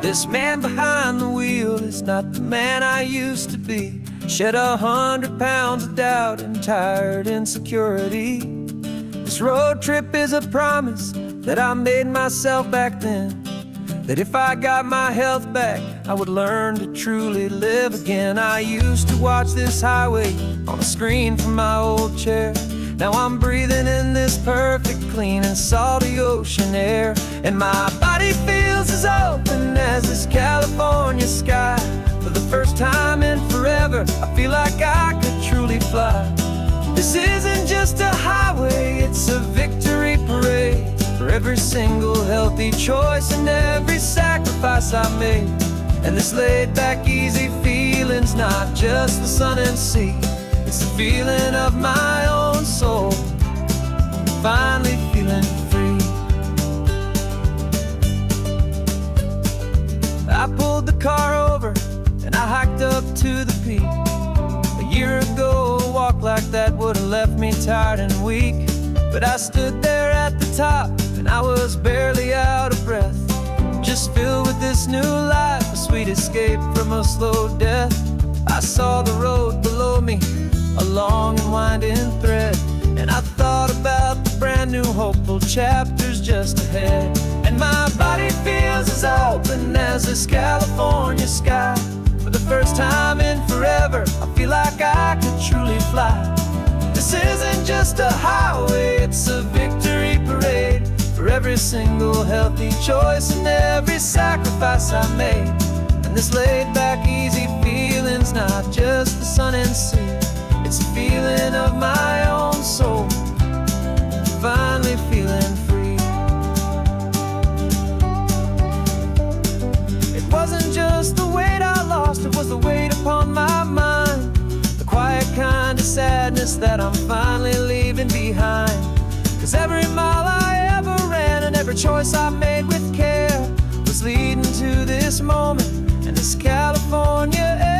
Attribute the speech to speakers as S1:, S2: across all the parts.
S1: This man behind the wheel is not the man I used to be. Shed 100 pounds of doubt and tired insecurity. This road trip is a promise that I made myself back then, that if I got my health back, I would learn to truly live again. I used to watch this highway on a screen from my old chair. Now I'm breathing in this perfect, clean and salty ocean air. And my body feels as open as this California sky. For the first time in forever, I feel like I could truly fly. This isn't just a highway, it's a victory parade. For every single healthy choice and every sacrifice I made. And this laid back easy feeling's not just the sun and sea, it's the feeling of my own soul, finally feeling free. I pulled the car over and I hiked up to the peak. A year ago, a walk like that would have left me tired and weak. But I stood there at the top and I was barely out of breath, just filled with this new life, a sweet escape from a slow death. I saw the road below me, a long and winding thread, and I thought about the brand new hopeful chapters just ahead. And my body feels as open as this California sky. For the first time in forever, I feel like I could truly fly. This isn't just a highway, it's a victory parade. For every single healthy choice and every sacrifice I made. And this laid back easy feeling's not just the sun and sea, it's a feeling of my own soul, finally feeling free. It wasn't just the weight I lost, it was the weight upon my mind. The quiet kind of sadness that I'm finally leaving behind. 'Cause every mile I ever ran and every choice I made with care was leading to this moment and this California air.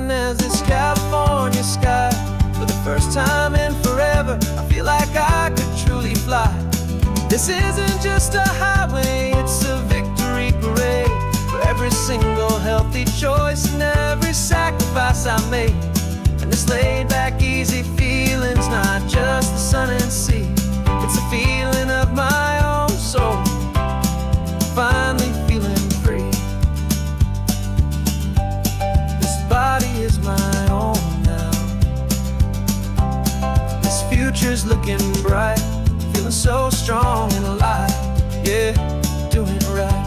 S1: As this California sky. For the first time in forever, I feel like I could truly fly. This isn't just a highway, it's a victory parade. For every single healthy choice and every sacrifice I made. And this laid back easy feeling's not just the sun and sea, it's a feeling of my own soul, finally feeling free. Body is my own now. This future's looking bright, feeling so strong and alive. Yeah, doing it right.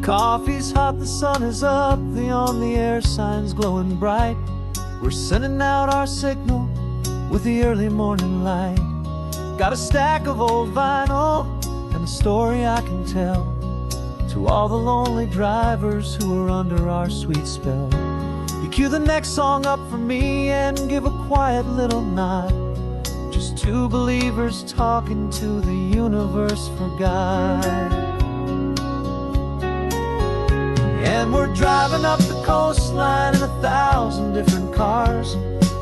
S1: Coffee's hot, the sun is up, the on-the-air sign's glowing bright. We're sending out our signal with the early morning light. Got a stack of old vinyl and a story I can tell to all the lonely drivers who are under our sweet spell. You cue the next song up for me and give a quiet little nod. Just two believers talking to the universe for God. And we're driving up the coastline in 1,000 different cars,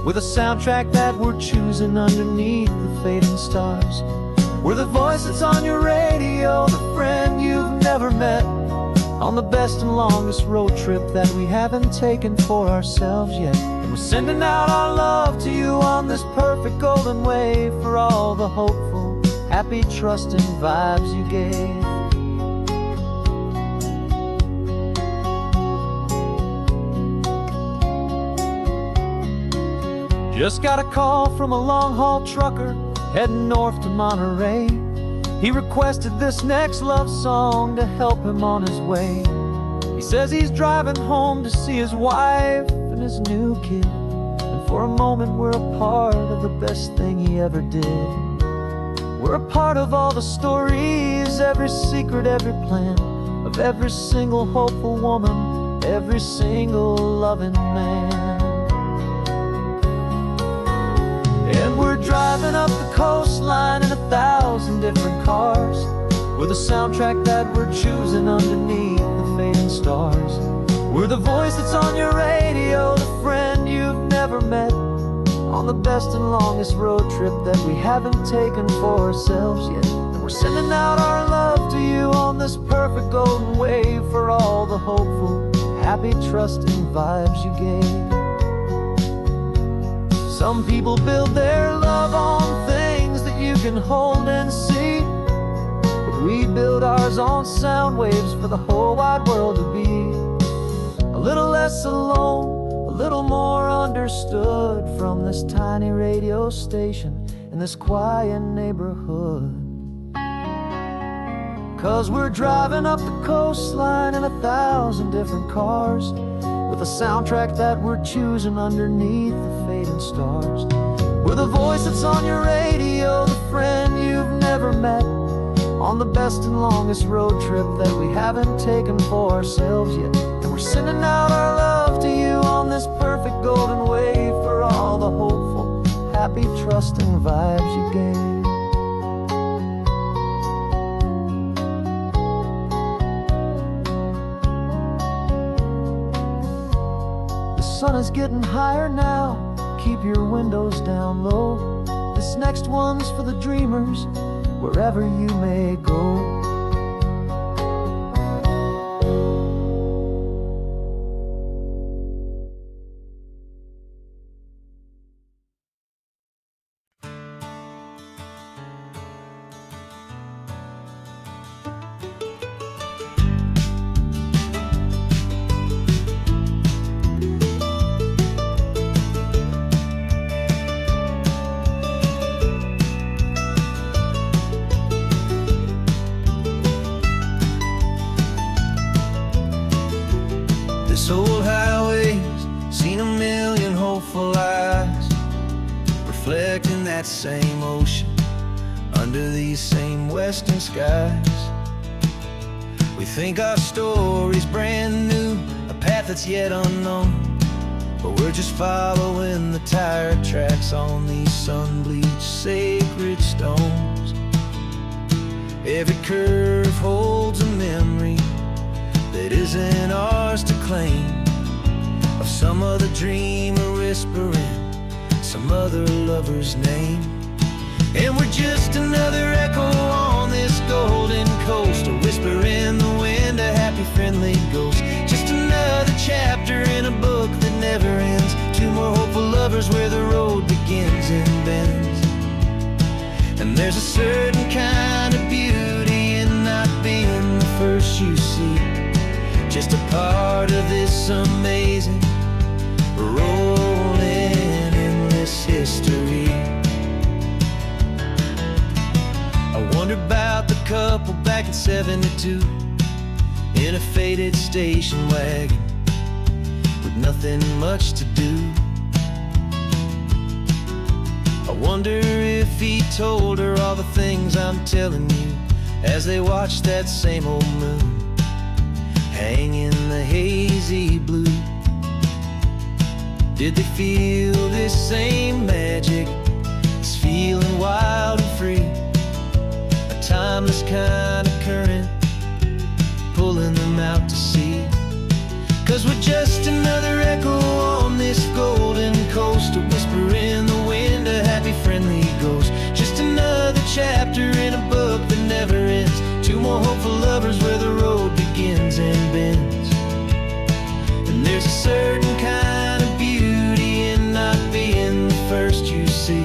S1: with a soundtrack that we're choosing underneath the fading stars. We're the voice that's on your radio, the friend you've never met, on the best and longest road trip that we haven't taken for ourselves yet. And we're sending out our love to you on this perfect golden wave, for all the hopeful, happy, trusting vibes you gave. Just got a call from a long-haul trucker heading north to Monterey. He requested this next love song to help him on his way. He says he's driving home to see his wife and his new kid, and for a moment we're a part of the best thing he ever did. We're a part of all the stories, every secret, every plan, of every single hopeful woman, every single loving man. And we're driving up the coastline in 1,000 different cars. We're the soundtrack that we're choosing underneath the fading stars. We're the voice that's on your radio, the friend you've never met, on the best and longest road trip that we haven't taken for ourselves yet. And we're sending out our love to you on this perfect golden wave, for all the hopeful, happy, trusting vibes you gave. Some people build their love on things that you can hold and see, but we build ours on sound waves for the whole wide world to be a little less alone, a little more understood, from this tiny radio station in this quiet neighborhood. 'Cause we're driving up the coastline in 1,000 different cars, with a soundtrack that we're choosing underneath the fading stars. We're the voice that's on your radio, the friend you've never met, on the best and longest road trip that we haven't taken for ourselves yet. And we're sending out our love to you on this perfect golden wave, for all the hopeful, happy, trusting vibes you gave. The sun is getting higher now, keep your windows down low. This next one's for the dreamers, wherever you may go. This old highway's seen a million hopeful eyes, reflecting that same ocean under these same western skies. We think our story's brand new, a path that's yet unknown, but we're just following the tire tracks on these sun-bleached sacred stones. Every curve holds a memory that isn't ours to claim, of some other dreamer whispering some other lover's name. And we're just another echo on this golden coast, a whisper in the wind, a happy friendly ghost. Just another chapter in a book that never ends, two more hopeful lovers where the road begins and bends. And there's a certain kind of beauty in not being the first you see, just a part of this amazing, rolling, endless history. I wonder about the couple back in '72, in a faded station wagon, with nothing much to do. I wonder if he told her all the things I'm telling you, as they watched that same old moon hang in the hazy blue. Did they feel this same magic, this feeling wild and free, a timeless kind of current pulling them out to sea? 'Cause we're just another echo on this golden coast, a whisper in the wind, a happy friendly ghost. Just another chapter in a book that never ends, two more hopeful lovers where the road begins and bends. And there's a certain kind of beauty in not being the first you see,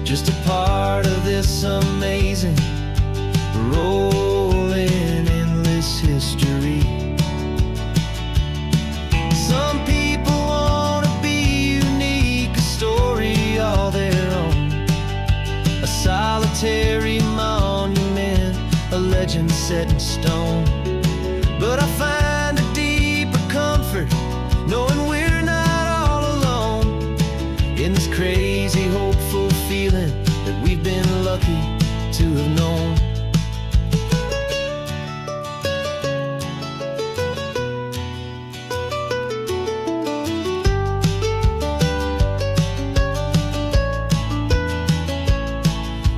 S1: just a part of this amazing, rolling, endless history. Some people want to be unique, a story all their own, a solitary monument, a legend set in stone. But I find a deep crazy, hopeful feeling that we've been lucky to have known.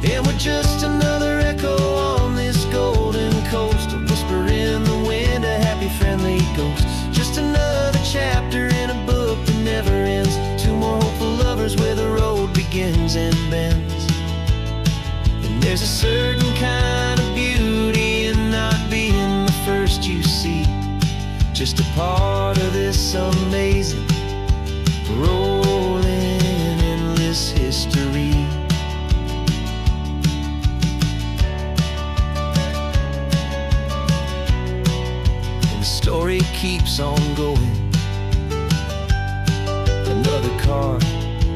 S1: And we're just another echo on this golden coast, a whisper in the wind, a happy, friendly ghost. Just another chapter in a book that never ends. Two more hopeful lovers where the road begins and bends. And there's a certain kind of beauty in not being the first you see, just a part of this amazing, rolling, endless history. And the story keeps on going. Another card,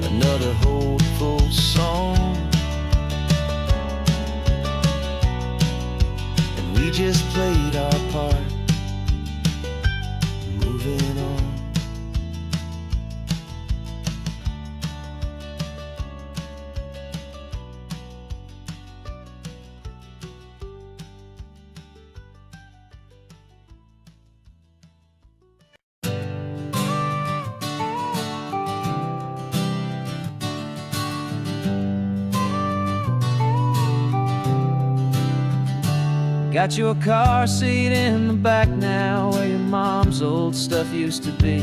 S1: another hopeful song, and we just played our part, moving on. Got your car seat in the back now, where your mom's old stuff used to be.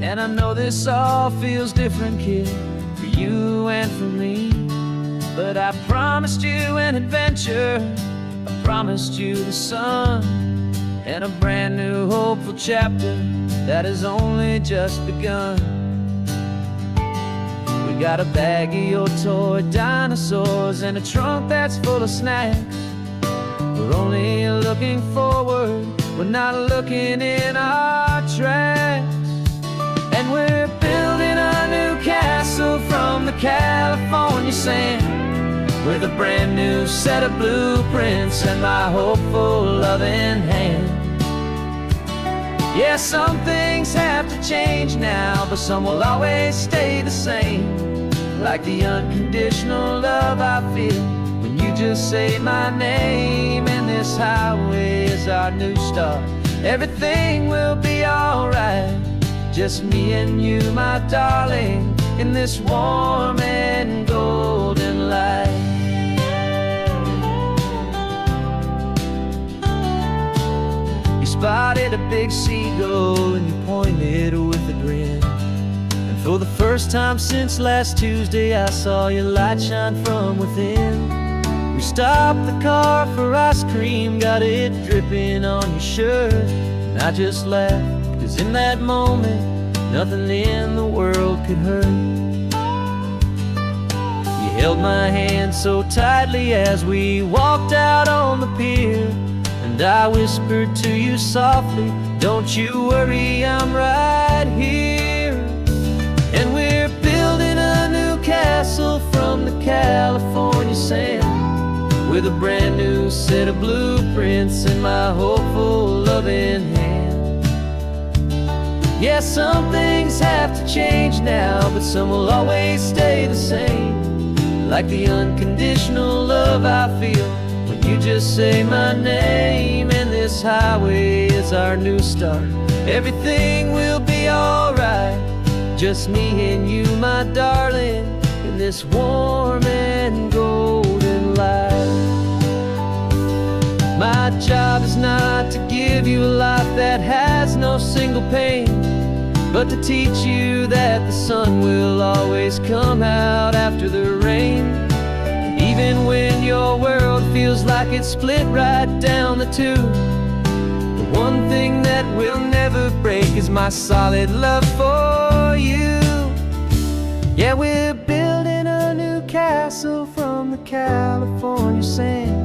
S1: And I know this all feels different, kid, for you and for me. But I promised you an adventure, I promised you the sun, and a brand new hopeful chapter that has only just begun. We got a bag of your toy dinosaurs and a trunk that's full of snacks. We're only looking forward, we're not looking in our tracks. And we're building a new castle from the California sand, with a brand new set of blueprints and my hopeful loving hand. Yeah, some things have to change now, but some will always stay the same. Like the unconditional love I feel when you just say my name. And this highway is our new start. Everything will be alright, just me and you, my darling, in this warm and golden light. You spotted a big seagull and you pointed with a grin. And for the first time since last Tuesday, I saw your light shine from within. We stopped the car for ice cream, got it dripping on your shirt. And I just laughed, 'cause in that moment, nothing in the world could hurt. You held my hand so tightly as we walked out on the pier, and I whispered to you softly, don't you worry, I'm right here. And we're building a new castle from the California sand, with a brand new set of blueprints in my hopeful loving hand. Yeah, some things have to change now, but some will always stay the same. Like the unconditional love I feel when you just say my name. And this highway is our new start. Everything will be alright, just me and you, my darling, in this warm and golden light. My job is not to give you a life that has no single pain, but to teach you that the sun will always come out after the rain. And even when your world feels like it's split right down the two, the one thing that will never break is my solid love for you. Yeah, we're building a new castle from the California sand,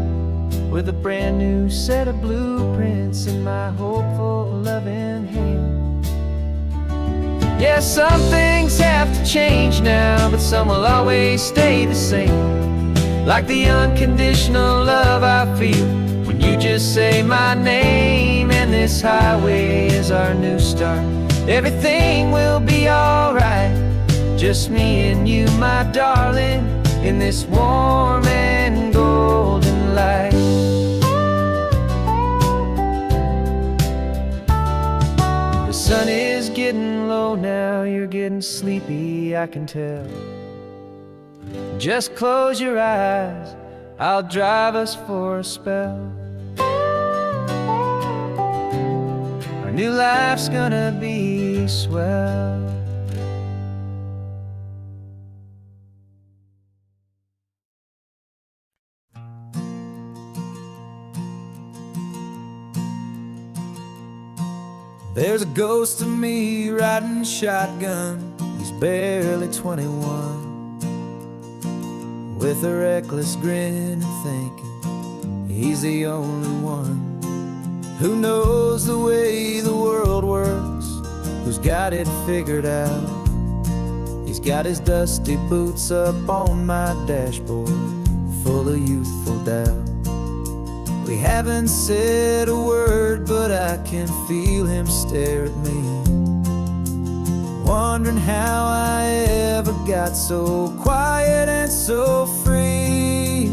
S1: with a brand new set of blueprints in my hopeful loving hand. Yeah, some things have to change now, but some will always stay the same. Like the unconditional love I feel when you just say my name. And this highway is our new start. Everything will be alright, Just me and you, my darling, in this warm and golden light. The sun is getting low now, you're getting sleepy, I can tell. Just close your eyes, I'll drive us for a spell. Our new life's gonna be swell. There's a ghost of me riding shotgun. He's barely 21, with a reckless grin and thinking he's the only one who knows the way the world works, who's got it figured out. He's got his dusty boots up on my dashboard, full of youthful doubt. We haven't said a word, but I can feel him stare at me, wondering how I ever got so quiet and so free.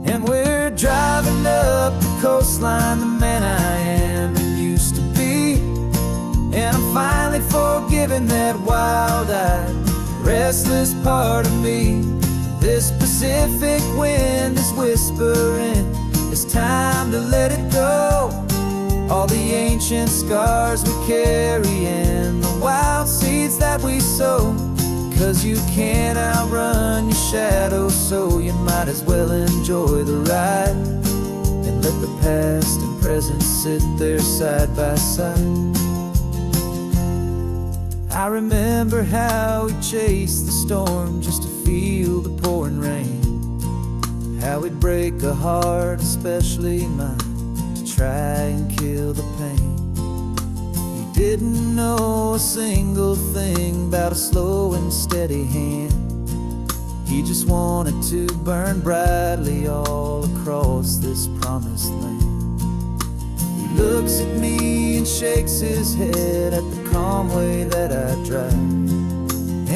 S1: And we're driving up the coastline, the man I am and used to be. And I'm finally forgiving that wild-eyed, restless part of me. This Pacific wind is whispering, it's time to let it go. All the ancient scars we carry and the wild seeds that we sow. 'Cause you can't outrun your shadow, so you might as well enjoy the ride and let the past and present sit there side by side. I remember how we chased the storm just to feel the pouring rain, how we'd break a heart, especially mine, to try and kill the pain. You didn't know a single thing about a slow and steady hand. He just wanted to burn brightly all across this promised land. He looks at me and shakes his head at the calm way that I drive,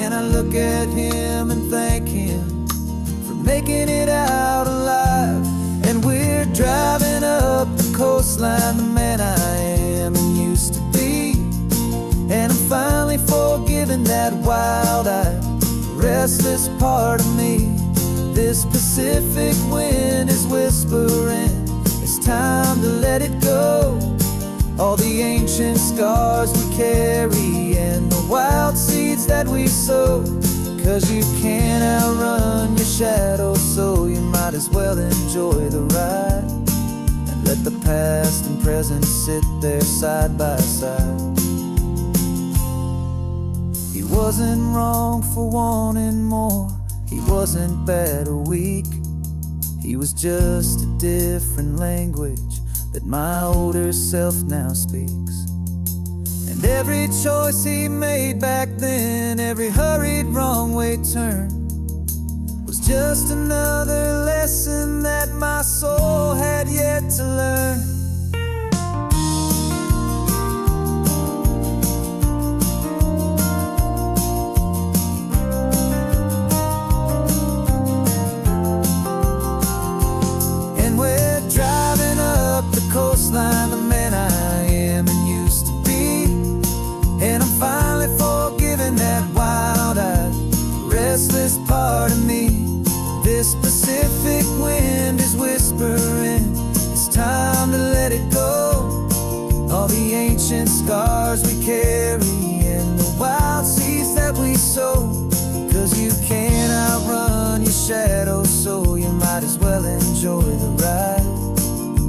S1: and I look at him and thank him making it out alive. And we're driving up the coastline, the man I am and used to be. And I'm finally forgiving that wild-eyed, restless part of me. This Pacific wind is whispering, it's time to let it go. All the ancient scars we carry and the wild seeds that we sow. 'Cause you can't outrun your shadow, so you might as well enjoy the ride and let the past and present sit there side by side. He wasn't wrong for wanting more, he wasn't bad or weak. He was just a different language that my older self now speaks. And every choice he made back then, every hurried wrong way turn, was just another lesson that my soul had yet to learn. And we're driving up the coastline, the man I am and used to be. And I'm finally forgiving that wild-eyed, restless part of me. This Pacific wind is whispering, it's time to let it go. All the ancient scars we carry and the wild seeds that we sow. 'Cause you can't outrun your shadow, so you might as well enjoy the ride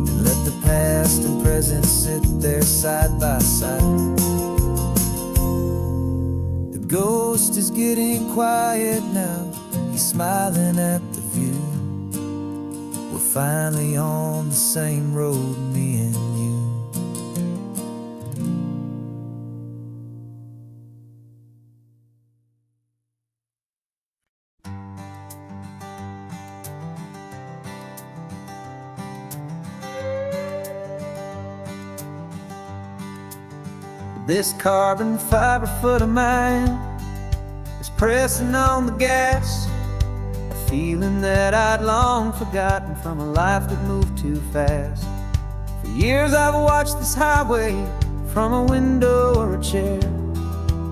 S1: and let the past and present sit there side by side. The ghost is getting quiet now, he's smiling at the view. We're finally on the same road, me and you. This carbon fiber foot of mine pressing on the gas, a feeling that I'd long forgotten from a life that moved too fast. For years I've watched this highway from a window or a chair,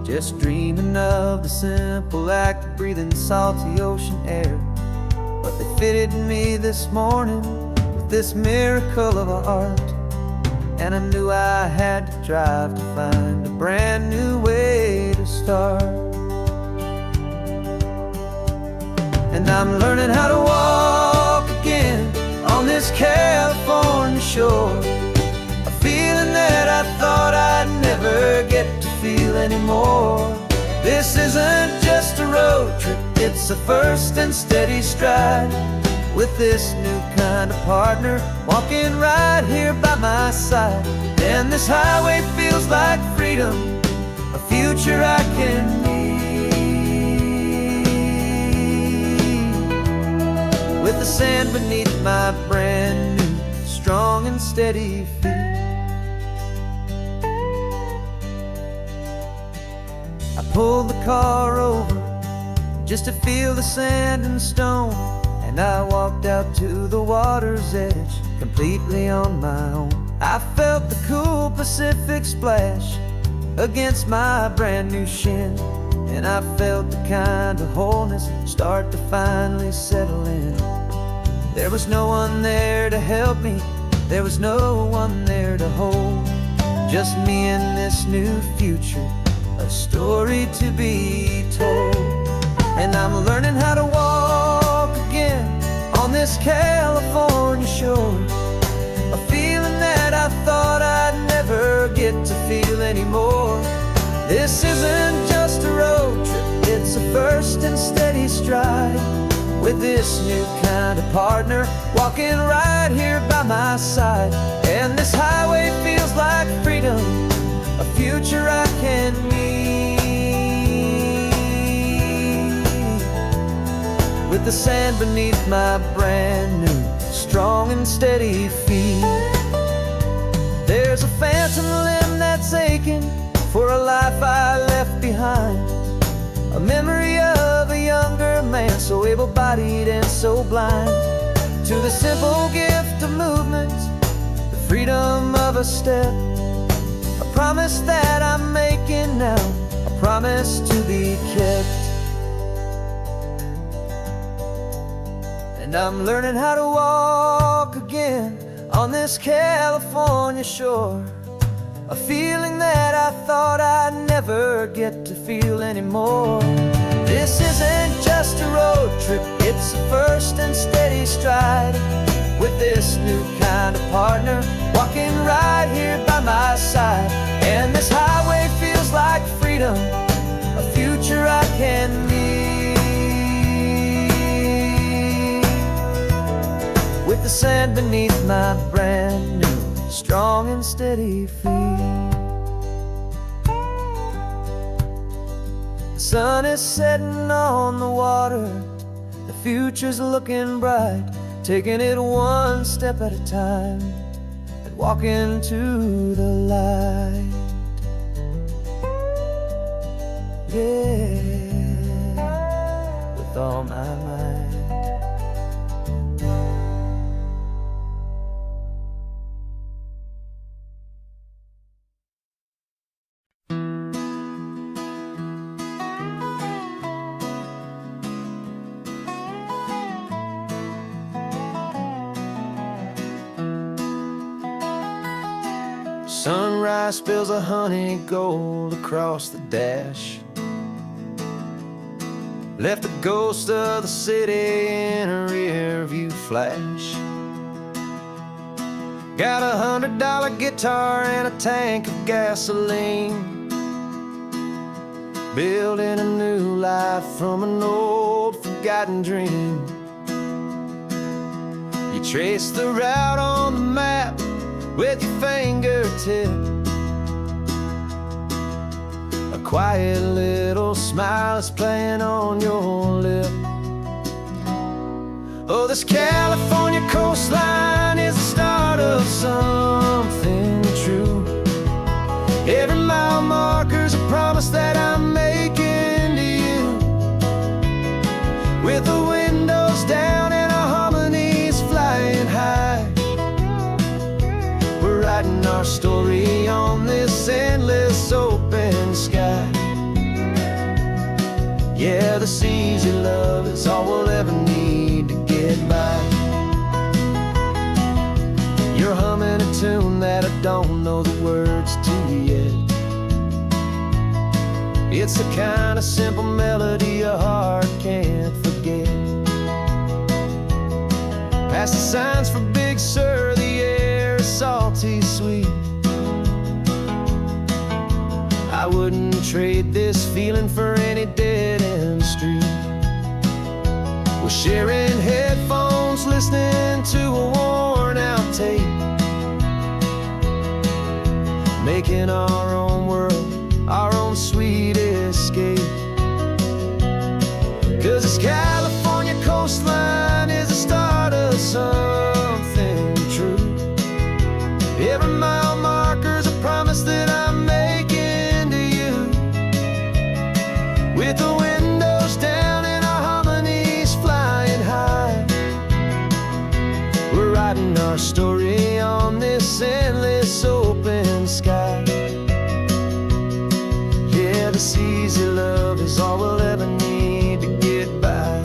S1: just dreaming of the simple act of breathing salty ocean air. But they fitted me this morning with this miracle of art, and I knew I had to drive to find a brand new way to start. And I'm learning how to walk again on this California shore, a feeling that I thought I'd never get to feel anymore. This isn't just a road trip, it's a first and steady stride, with this new kind of partner walking right here by my side. And this highway feels like freedom, a future I can need, with the sand beneath my brand new strong and steady feet. I pulled the car over just to feel the sand and stone, and I walked out to the water's edge completely on my own. I felt the cool Pacific splash against my brand new shin, and I felt the kind of wholeness start to finally settle in. There was no one there to help me, there was no one there to hold, just me and this new future, a story to be told. And I'm learning how to walk again on this California shore, a feeling that I thought I'd never get to feel anymore. This isn't just a road trip, it's a first and steady stride, with this new kind of partner walking right here by my side. And this highway feels like freedom, a future I can need, with the sand beneath my brand new strong and steady feet. There's a phantom limb that's aching for a life I left behind, a memory of a younger man so able-bodied and so blind, to the simple gift of movement, the freedom of a step, a promise that I'm making now, a promise to be kept. And I'm learning how to walk again on this California shore, a feeling that I thought I'd never get to feel anymore. This isn't just a road trip, it's a first and steady stride, with this new kind of partner walking right here by my side. And this highway feels like freedom, a future I can need, with the sand beneath my brand new strong and steady feet. The sun is setting on the water, the future's looking bright, taking it one step at a time and walking to the light. Yeah, with all my might. Sunrise spills a honey gold across the dash, left the ghost of the city in a rear view flash. Got a $100 guitar and a tank of gasoline, building a new life from an old forgotten dream. You trace the route on the map with your fingertip, a quiet little smile is playing on your lip. Oh, this California coastline is the start of something true. Every mile marker's a promise that I'm making to you. with the windows down and our harmonies flying high. We're writing our story on this endless open sky. Yeah, this easy love is all we'll ever need to get by. You're humming a tune that I don't know the words to yet. It's the kind of simple melody a heart can't forget. Past the signs for Big Sur, the air is salty sweet. I wouldn't trade this feeling for any dead-end street. We're sharing headphones, listening to a worn-out tape, making our own world, our own sweet escape. 'Cause this California coastline is the start of something true. Every mile marker's a promise that I'm making to you. With the windows down and our harmonies flying high, we're writing our story on this endless open sky. Yeah, this easy love is all we'll ever need to get by.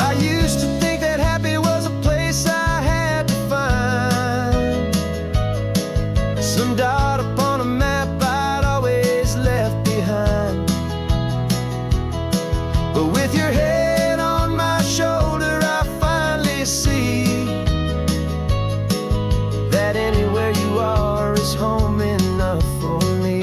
S1: I used to think that happy was a place I had to find, some dot upon a map I'd always left behind. But with your head on my shoulder, I finally see that anywhere you are is home enough for me.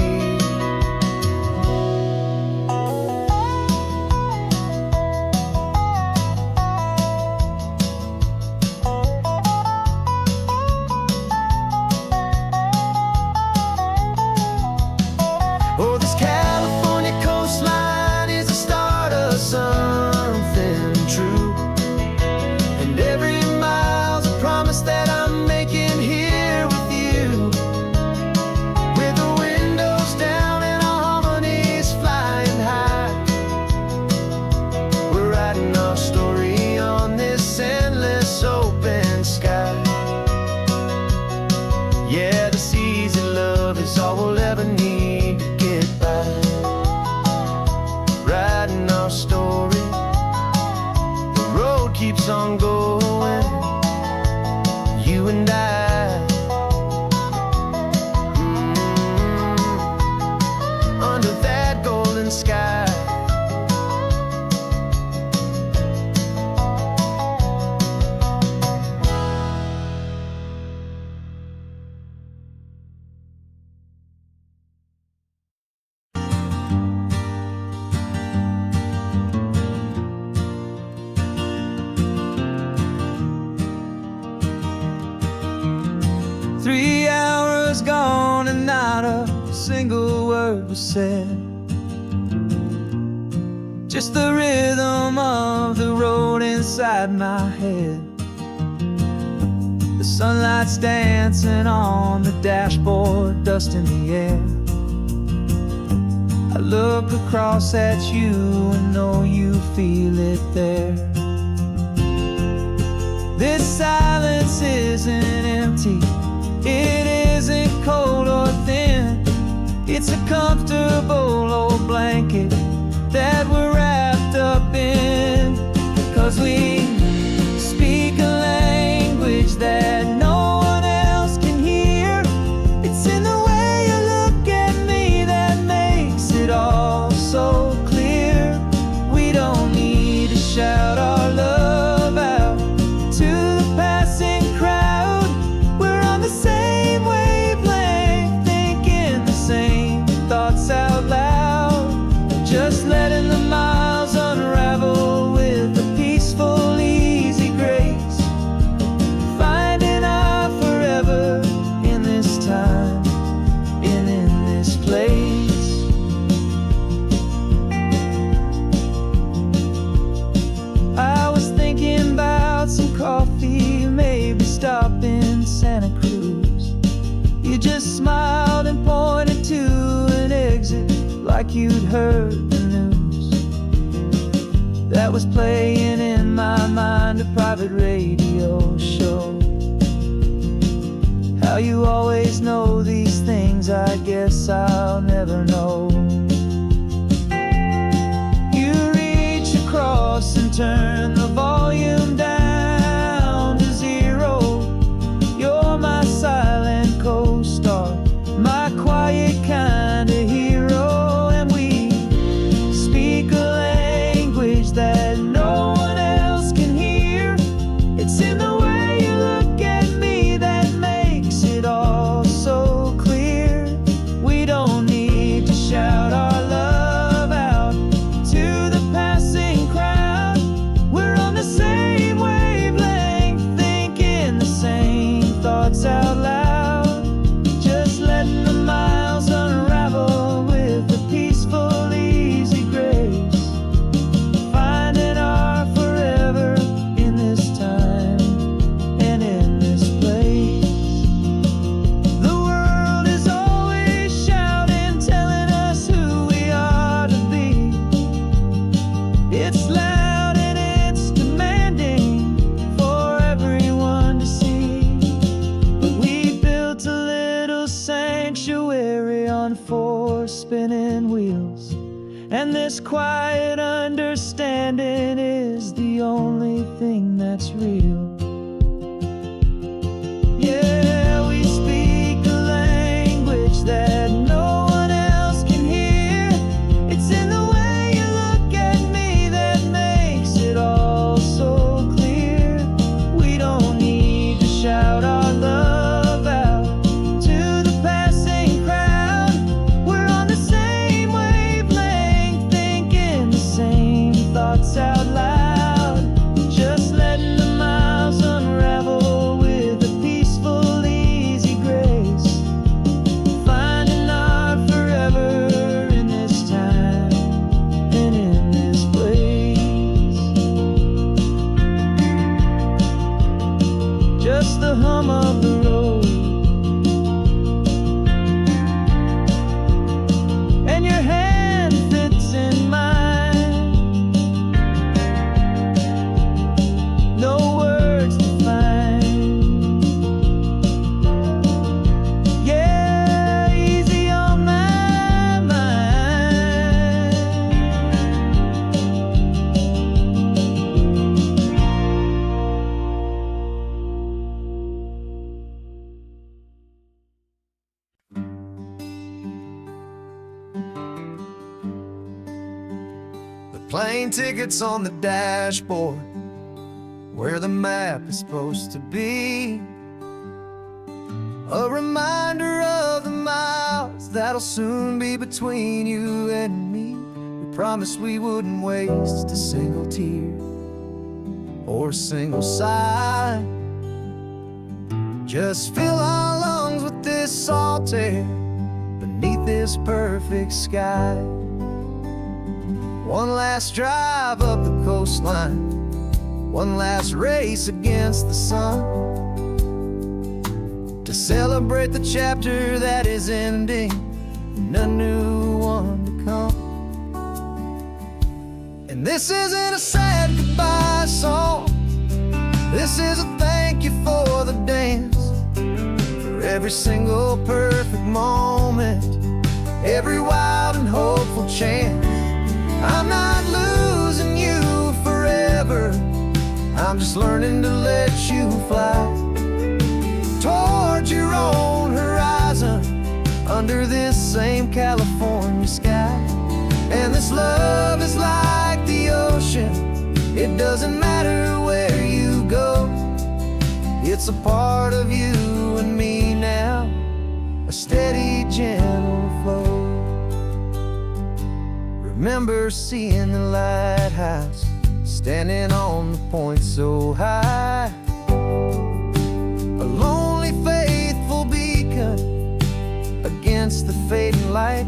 S1: Oh, this California coastline is the start of something true, and every mile's a promise that I'm making here with you. With the windows down and our harmonies flying high, we're writing our story on this endless open sky. Yeah, this easy love is all we'll ever need to get by. Writing our story, the road keeps on going, you and I, under that golden sky. Three hours gone and not a single word was said. Just the rhythm of the road inside my head. The sunlight's dancing on the dashboard, dust in the air. I look across at you and know you feel it there. This silence isn't empty, it isn't cold or thin. It's a comfortable old blanket that we're wrapped up in. 'Cause we speak a language that no one else can hear. It's in the way you look at me that makes it all so clear. We don't need to shout our love out to the passing crowd. We're on the same wavelength, thinking the same thoughts out loud. Just letting the miles unravel with a peaceful, easy grace. Finding our forever in this time and in this place. I was thinking about some coffee, maybe stop in Santa Cruz. You just smiled and pointed to an exit like you'd heard the news. that was playing in my mind, a private radio show. How you always know these things, I guess I'll never know. You reach across and turn the volume down to 0. You're my silent co-star, my quiet kind of hero. And we speak a language that no one else can hear. It's in the way you look at me that makes it all so clear. We don't need to shout our love out to the passing crowd. We're on the same wavelength, thinking the same thoughts out loud. Just letting the miles unravel with a peaceful, easy grace. Finding our forever in this time and in this place. The world is always shouting, telling us who we are to be. It's loud and it's demanding for everyone to see. But we built a little sanctuary on 4 spinning wheels, and this quiet understanding is the only thing that's real. Yeah, we speak a language that no one else can hear. It's in the way you look at me that makes it all so clear. We don't need to shout our love out to the passing crowd. We're on the same wavelength, thinking the same thoughts out loud. Just letting the miles unravel with a peaceful, easy grace. Finding our forever in this time and in this place. Just the hum of the road and your hand fits in mine. No words to find. Yeah, easy on my mind. The plane tickets on the dashboard, where the map is supposed to be. A reminder of the miles that'll soon be between you and me. We promised we wouldn't waste a single tear or a single sigh. Just fill our lungs with this salt air beneath this perfect sky. One last drive up the coastline, one last race against the sun, to celebrate the chapter that is ending and a new one to come. And this isn't a sad goodbye song, this is a thank you for the dance, for every single perfect moment, every wild and hopeful chance. I'm not losing you forever, I'm just learning to let you fly towards your own horizon, under this same California sky. And this love is like the ocean, it doesn't matter where you go. It's a part of you and me now, a steady, gentle flow. Remember seeing the lighthouse, standing on the point so high, a lonely, faithful beacon against the fading light.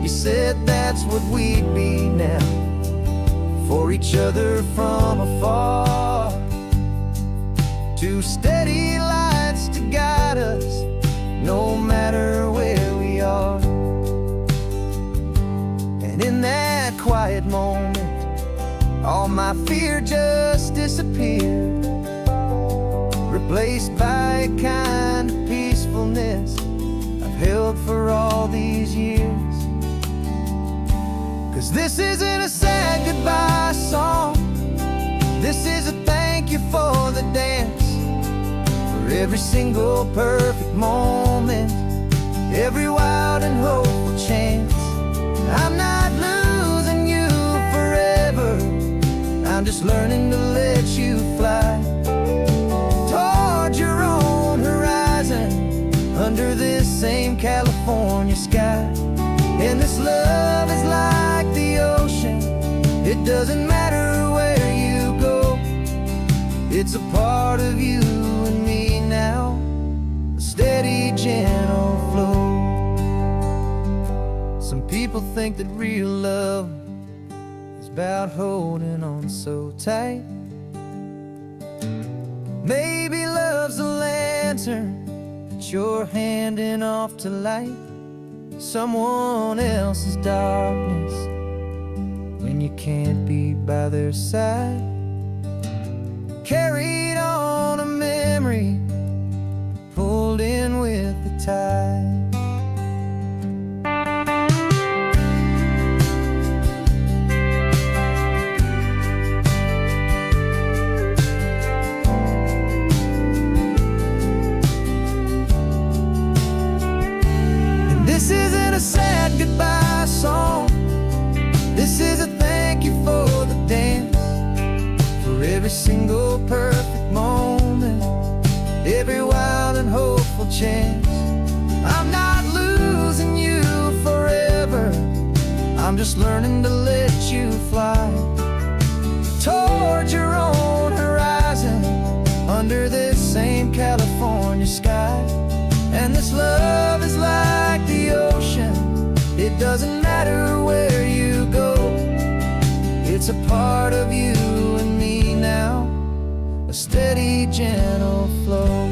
S1: You said that's what we'd be now, for each other from afar. Two steady lights to guide us, no matter where we are. And in that quiet moment, all all my fear just disappeared, replaced by a kind of peacefulness I've held for all these years. 'Cause this isn't a sad goodbye song, this is a thank you for the dance, for every single perfect moment, every wild and hopeful chance. I'm not losing you forever, I'm just learning to let you fly toward your own horizon, under this same California sky. And this love is like the ocean, it doesn't matter where you go, it's a part of you and me now, a steady, gentle flow. Some people think that real love is about holding on so tight. Maybe love's a lantern that you're handing off to light someone else's darkness when you can't be by their side. Carried on a memory, pulled in with the tide. This isn't a sad goodbye song, this is a thank you for the dance, for every single perfect moment, every wild and hopeful chance. I'm not losing you forever, I'm just learning to let you fly toward your own horizon, under this same California sky. And this love is like the ocean, it doesn't matter where you go, it's a part of you and me now, a steady, gentle flow.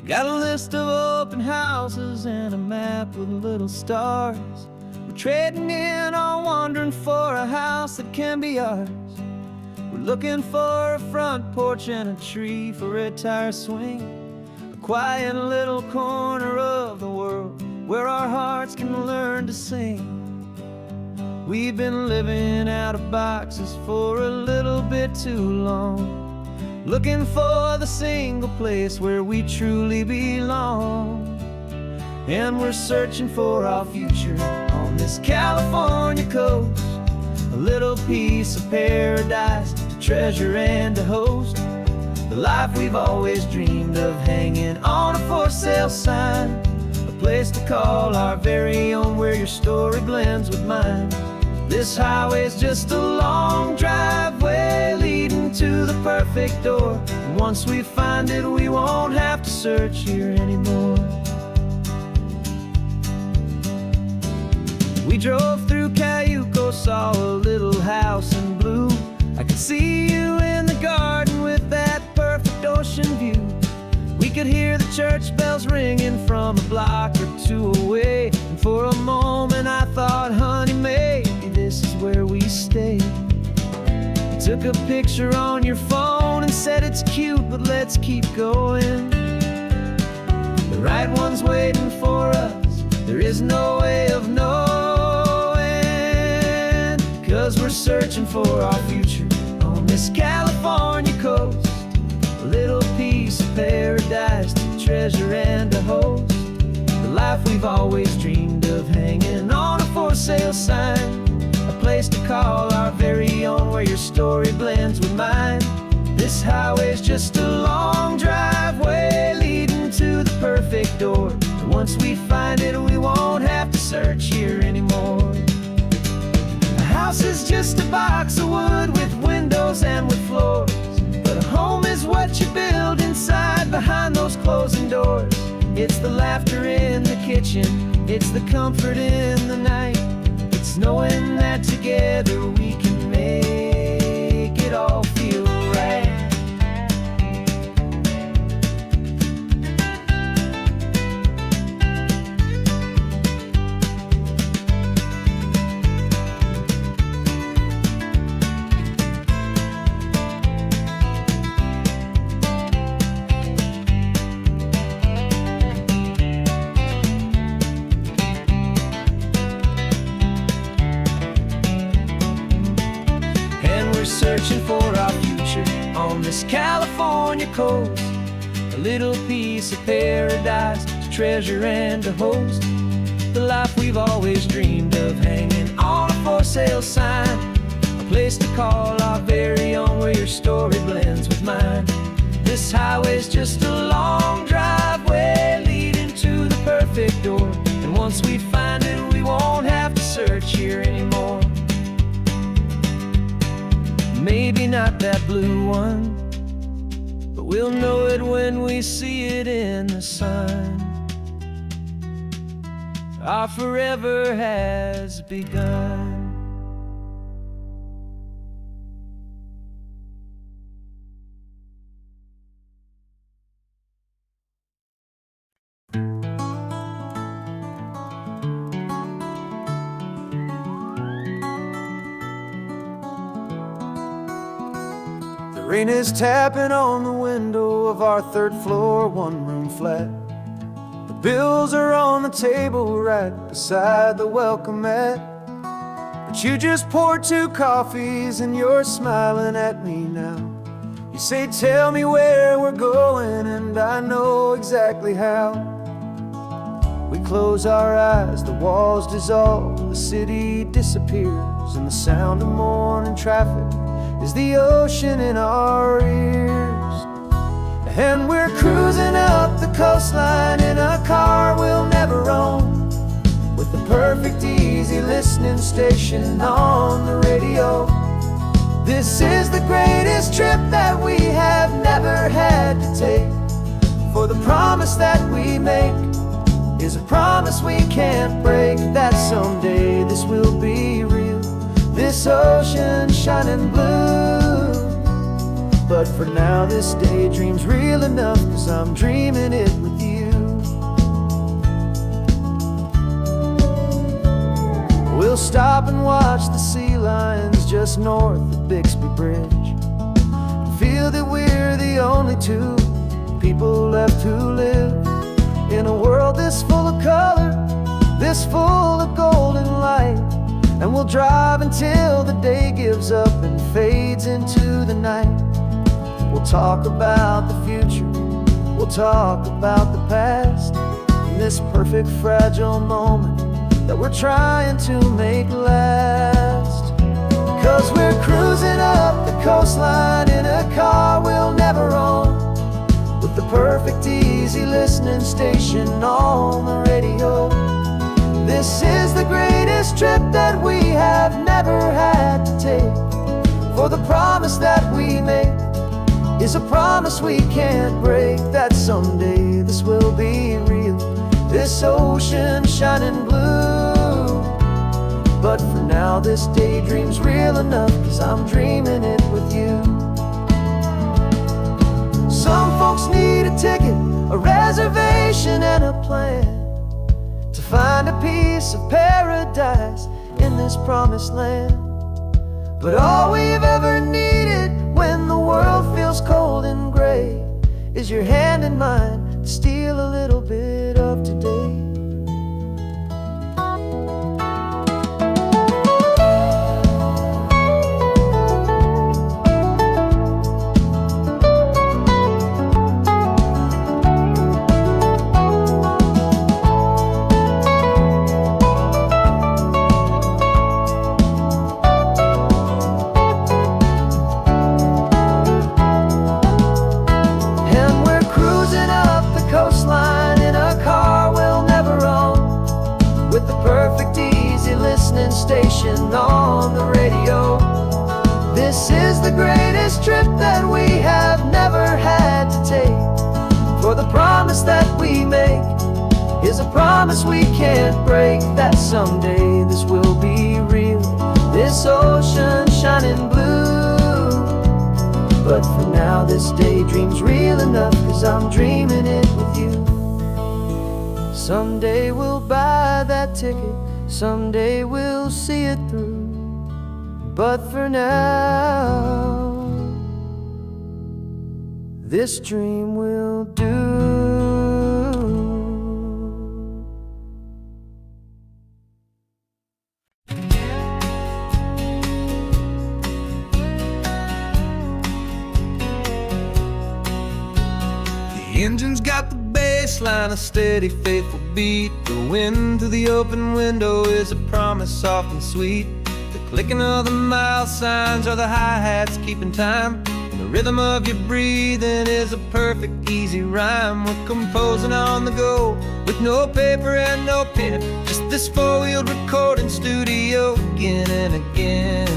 S1: Got a list of open houses and a map with little stars. We're trading in or wandering for a house that can be ours. We're looking for a front porch and a tree for a tire swing, a quiet little corner of the world where our hearts can learn to sing. We've been living out of boxes for a little bit too long, looking for the single place where we truly belong. And we're searching for our future on this California coast, a little piece of paradise to treasure and to host, the life we've always dreamed of, hanging on a for sale sign, a place to call our very own, where your story blends with mine. This highway's just a long driveway leading to the perfect door, and once we find it, we won't have to search here anymore. We drove through Cayuco, saw a little house in blue. I could see you in the garden with that perfect ocean view. We could hear the church bells ringing from a block or two away, and for a moment I thought, honey, maybe this is where we stay. You took a picture on your phone and said it's cute, but let's keep going. The right one's waiting for us, there is no way of knowing, 'cause we're searching for our future on this California coast, a little piece of paradise to treasure and to host, the life we've always dreamed of, hanging on a for sale sign, a place to call our very own, where your story blends with mine. This highway's just a long driveway leading to the perfect door, and once we find it, we won't have to search here anymore. A house is just a box of wood with windows and with floors, but a home is what you build inside behind those closing doors. It's the laughter in the kitchen, it's the comfort in the night, it's knowing that together we can make we're searching for our future on this California coast. A little piece of paradise to treasure and to host. The life we've always dreamed of, hanging on a for sale sign. A place to call our very own, where your story blends with mine. This highway's just a long driveway leading to the perfect door. And once we find it, we won't have to search here anymore. Maybe not that blue one, but we'll know it when we see it in the sun. Our forever has begun. The rain is tapping on the window of our third floor, one-room flat. The bills are on the table right beside the welcome mat. But you just poured 2 coffees and you're smiling at me now. You say, tell me where we're going, and I know exactly how. We close our eyes, the walls dissolve, the city disappears, and the sound of morning traffic is the ocean in our ears. And we're cruising up the coastline in a car we'll never own, with the perfect easy listening station on the radio. This is the greatest trip that we have never had to take, for the promise that we make is a promise we can't break, that someday this will be real, this ocean shining blue. But for now this daydream's real enough, 'cause I'm dreaming it with you. We'll stop and watch the sea lions just north of Bixby Bridge, and feel that we're the only 2 people left who live in a world this full of color, this full of golden light. And we'll drive until the day gives up and fades into the night. We'll talk about the future, we'll talk about the past, in this perfect fragile moment that we're trying to make last. 'Cause we're cruising up the coastline in a car we'll never own, with the perfect easy listening station on the radio. This is the greatest trip that we have never had to take, for the promise that we make is a promise we can't break, that someday this will be real, this ocean shining blue. But for now this daydream's real enough, 'cause I'm dreaming it with you. Some folks need a ticket, a reservation and a plan, to find a piece of paradise in this promised land. But all we've ever needed when the world feels cold and gray is your hand in mine to steal a little bit of today. Station on the radio. This is the greatest trip that we have never had to take, for the promise that we make is a promise we can't break, that someday this will be real, this ocean shining blue. But for now this daydream's real enough, 'cause I'm dreaming it with you. Someday we'll buy that ticket, someday we'll see it through, but for now this dream will do. engine's got the bass line, a steady, faithful beat. The wind through the open window is a promise soft and sweet. The clicking of the mile signs are the hi-hats keeping time. And the rhythm of your breathing is a perfect, easy rhyme. We're composing on the go with no paper and no pen, just this four-wheeled recording studio again and again.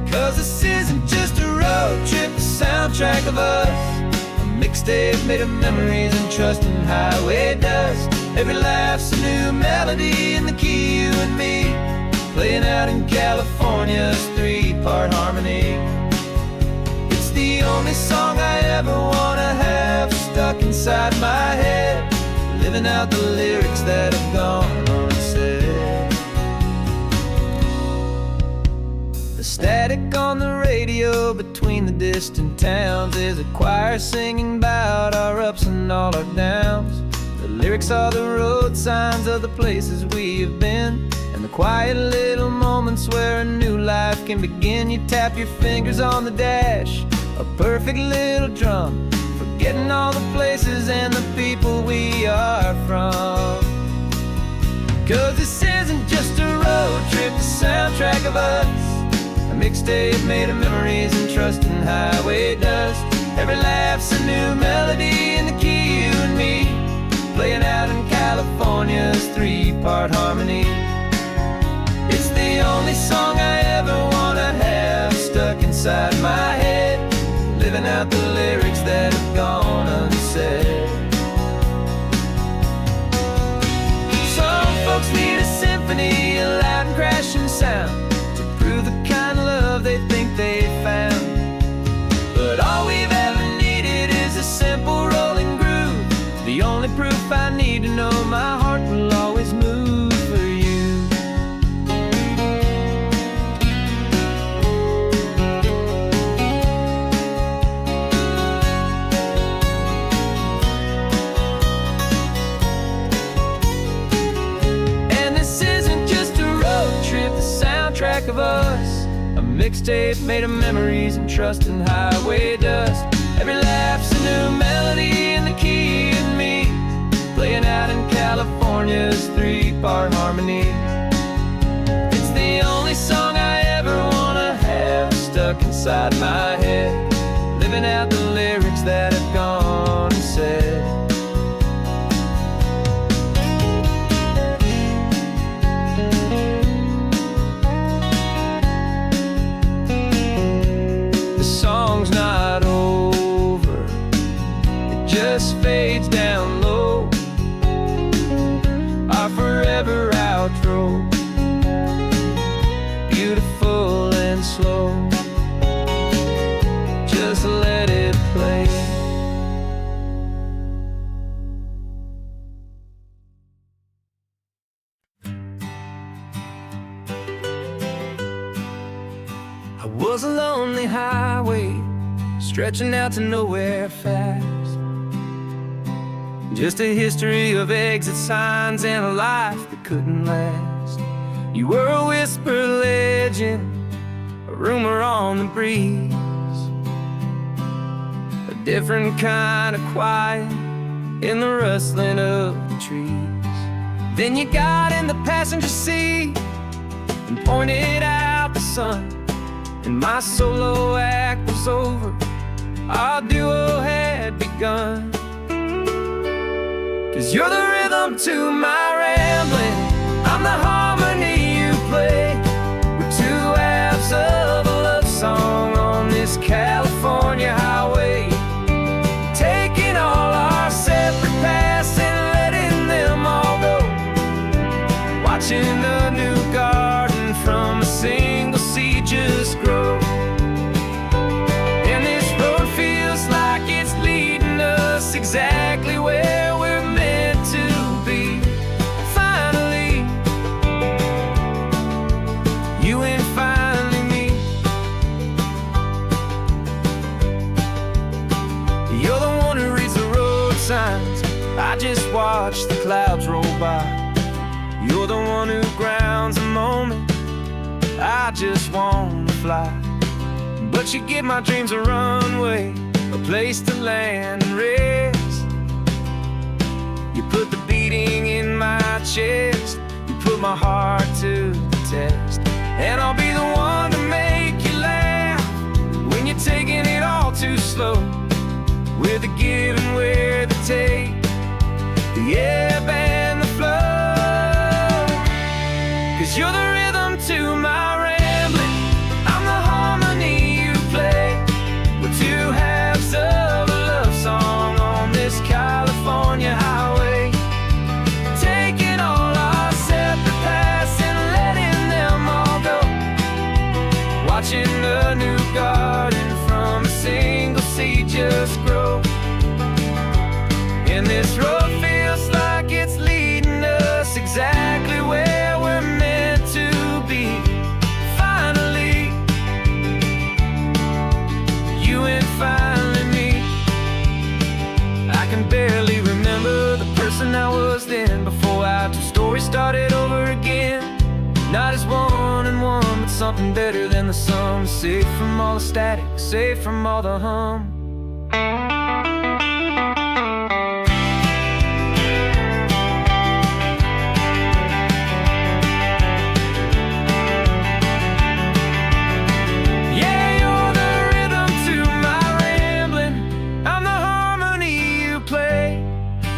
S1: Cause this isn't just a road trip, the soundtrack of us. Mixtape made of memories and trust in highway dust. Every laugh's a new melody in the key, you and me, playing out in California's three-part harmony. It's the only song I ever wanna have stuck inside my head, living out the lyrics that have gone unsaid. The static on the radio between the distant towns is a choir singing about our ups and all our downs. The lyrics are the road signs of the places we have been, and the quiet little moments where a new life can begin. You tap your fingers on the dash, a perfect little drum, forgetting all the places and the people we are from. Cause this isn't just a road trip, the soundtrack of us. A mixtape made of memories and trust in highway dust. Every laugh's a new melody in the key, you and me, playing out in California's three-part harmony. It's the only song I ever wanna have stuck inside my head, living out the lyrics that have gone unsaid. Some folks need a symphony, a loud and crashing sound, the kind of love they think they found. But all we've ever needed is a simple rolling groove, the only proof I need to know my heart will always move for you. And this isn't just a road trip, the soundtrack of us. A mixtape made of memories and trust in highway dust. Every laugh's a new melody in the key, and me, playing out in California's three-part harmony. It's the only song I ever wanna have stuck inside my head, living out the lyrics that have gone unsaid. Not over, it just fades down low, our forever outro, beautiful and slow, just let it play. I was a lonely highway stretching out to nowhere fast, just a history of exit signs and a life that couldn't last. You were a whisper legend, a rumor on the breeze, a different kind of quiet in the rustling of the trees. Then you got in the passenger seat and pointed out the sun, and my solo act was over, our duo had begun. Cause you're the rhythm to my rambling, I'm the harmony you play. We're two halves of a love song on this California highway, taking all our separate paths and letting them all go, watching a new garden from a single seed just grow. Exactly where we're meant to be. Finally, you and finally me. You're the one who reads the road signs, I just watch the clouds roll by. You're the one who grounds a moment, I just wanna fly. But you give my dreams a runway, a place to land and rest. You put the beating in my chest, you put my heart to the test. And I'll be the one to make you laugh when you're taking it all too slow. We're the give and we're the take, the ebb and the flow. 'Cause you're the rhythm to my rambling, I'm the harmony you play. We're two halves of a love song on this California highway, taking all our separate paths and letting them all go. Watching a new garden from a single seed just grow. And this road feels like it's leading us exactly where we're meant to be. Finally, you and finally me. I can barely remember the person I was then, before our two stories started over again. Not as one and one, but something better than the sum. Safe from all the static, safe from all the hum.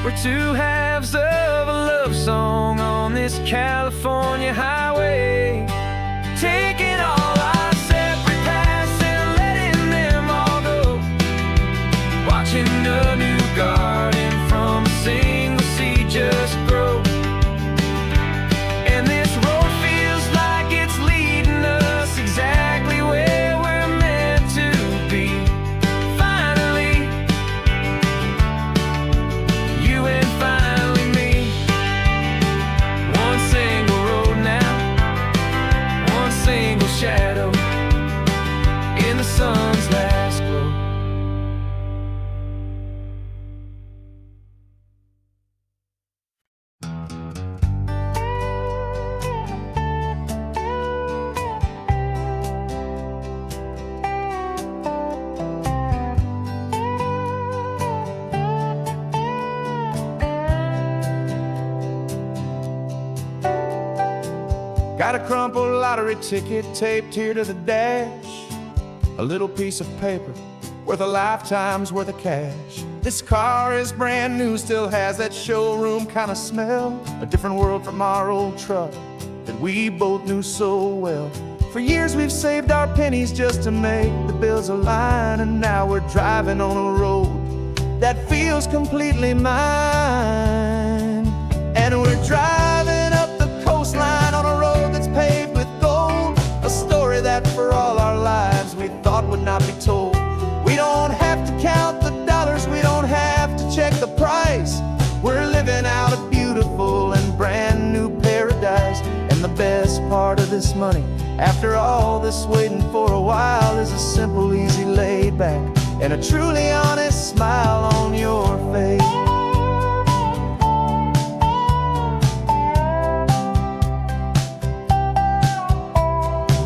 S1: We're two halves of a love song on this California highway, taking all our separate paths and letting them all go. Watching a new garden from a single seed just grow. And this road feels like it's leading us exactly where we're meant to be. Finally, you and finally me. One single road now, one single shadow in the sun's last glow.
S2: Got a crumpled lottery ticket taped here to the dash, a little piece of paper worth a lifetime's worth of cash. This car is brand new, still has that showroom kind of smell, a different world from our old truck that we both knew so well. For years we've saved our pennies just to make the bills align, and now we're driving on a road that feels completely mine. And we're driving up the coastline on a road that's paved with gold, a story that for all our lives we thought would not be told. We don't have to count the dollars, we don't have to check the price. We're living out a beautiful and brand new paradise. And the best part of this money, after all this waiting for a while, is a simple, easy, laid back, and a truly honest smile on your face.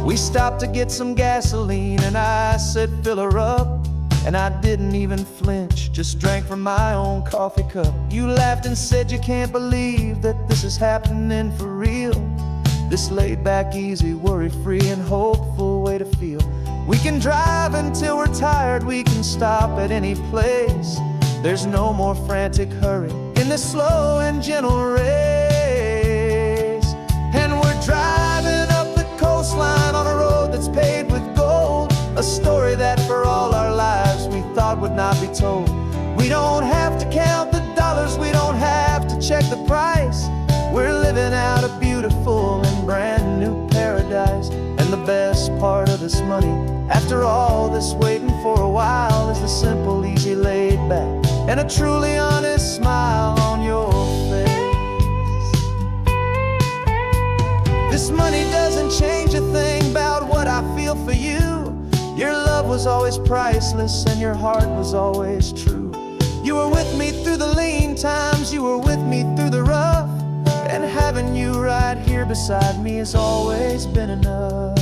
S2: We stopped to get some gasoline and I said fill her up, and I didn't even flinch, just drank from my own coffee cup. You laughed and said you can't believe that this is happening for real. This laid back, easy, worry-free and hopeful way to feel. We can drive until we're tired, we can stop at any place. There's no more frantic hurry in this slow and gentle race. And we're driving up the coastline on a road that's paved with gold, a story that for all our lives we thought would not be told. We don't have to count the dollars, we don't have to check the price. We're living out a beautiful and brand new paradise. And the best part of this money, after all this waiting for a while, is the simple, easy, laid back, and a truly honest smile on your face. This money doesn't change a thing about what I feel for you. Your love was always priceless and your heart was always true. You were with me through the lean times, you were with me through the rough, and having you right here beside me has always been enough.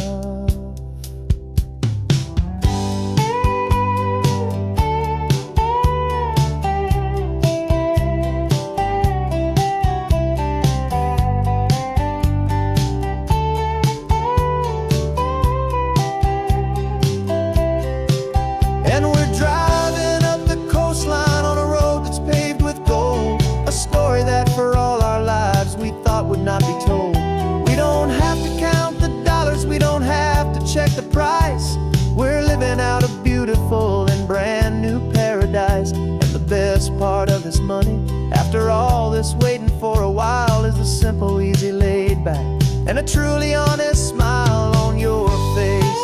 S2: check the price. We're living out a beautiful and brand new paradise. And the best part of this money, after all this waiting for a while, is the simple, easy, laid back, and a truly honest smile on your face.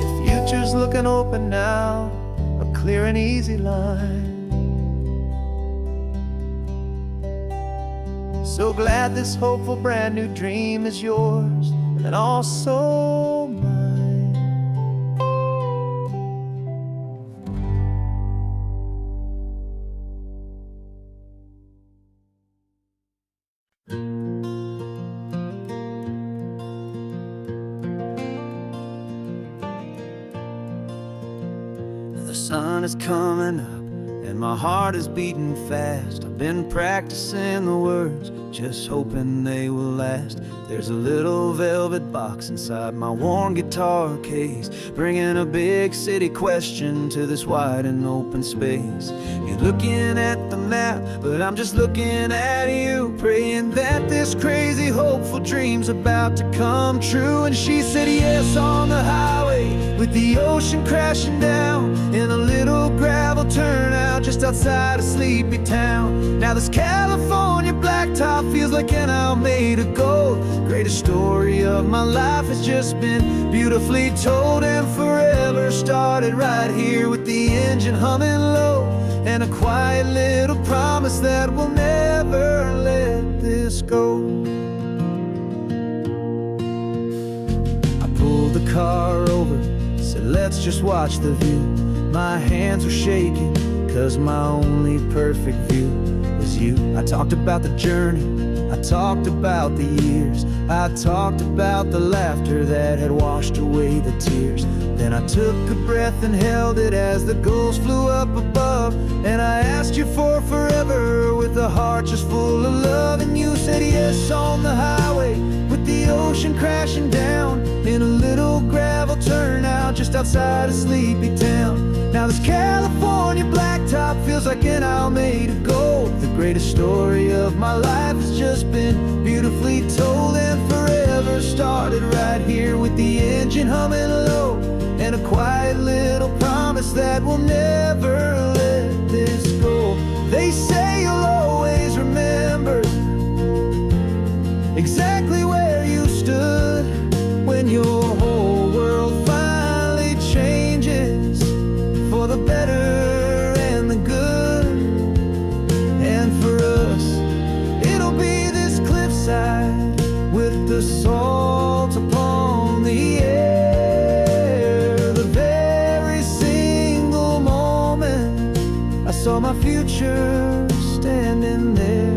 S2: The future's looking open now, a clear and easy line. So glad this hopeful brand new dream is yours and also mine. The sun is coming up and my heart is beating fast. I've been practicing the words, just hoping they will last. There's a little velvet box inside my worn guitar case, bringing a big city question to this wide and open space. You're looking at the map, but I'm just looking at you, praying that this crazy hopeful dream's about to come true. And she said yes on the highway, with the ocean crashing down, in a little gravel turnout just outside a sleepy town. Now this California blacktop feels like an isle made of gold. Greatest story of my life has just been beautifully told, and forever started right here with the engine humming low, and a quiet little promise that we'll never let this go. I pulled the car over, said let's just watch the view. My hands were shaking, cause my only perfect view was you. I talked about the journey, I talked about the years, I talked about the laughter that had washed away the tears. Then I took a breath and held it as the gulls flew up above, and I asked you for forever with a heart just full of love. And you said yes on the highway, with the ocean crashing down, in a little gravel turnout just outside a sleepy town. Now this California blacktop feels like an isle made of gold. The greatest story of my life has just been beautifully told, and forever started right here with the engine humming low, and a quiet little promise that we'll never let this go. They say you'll always remember exactly where you stood when your whole world finally changes for the better and the good. And for us, it'll be this cliffside with the salt upon the air. The very single moment I saw my future standing there.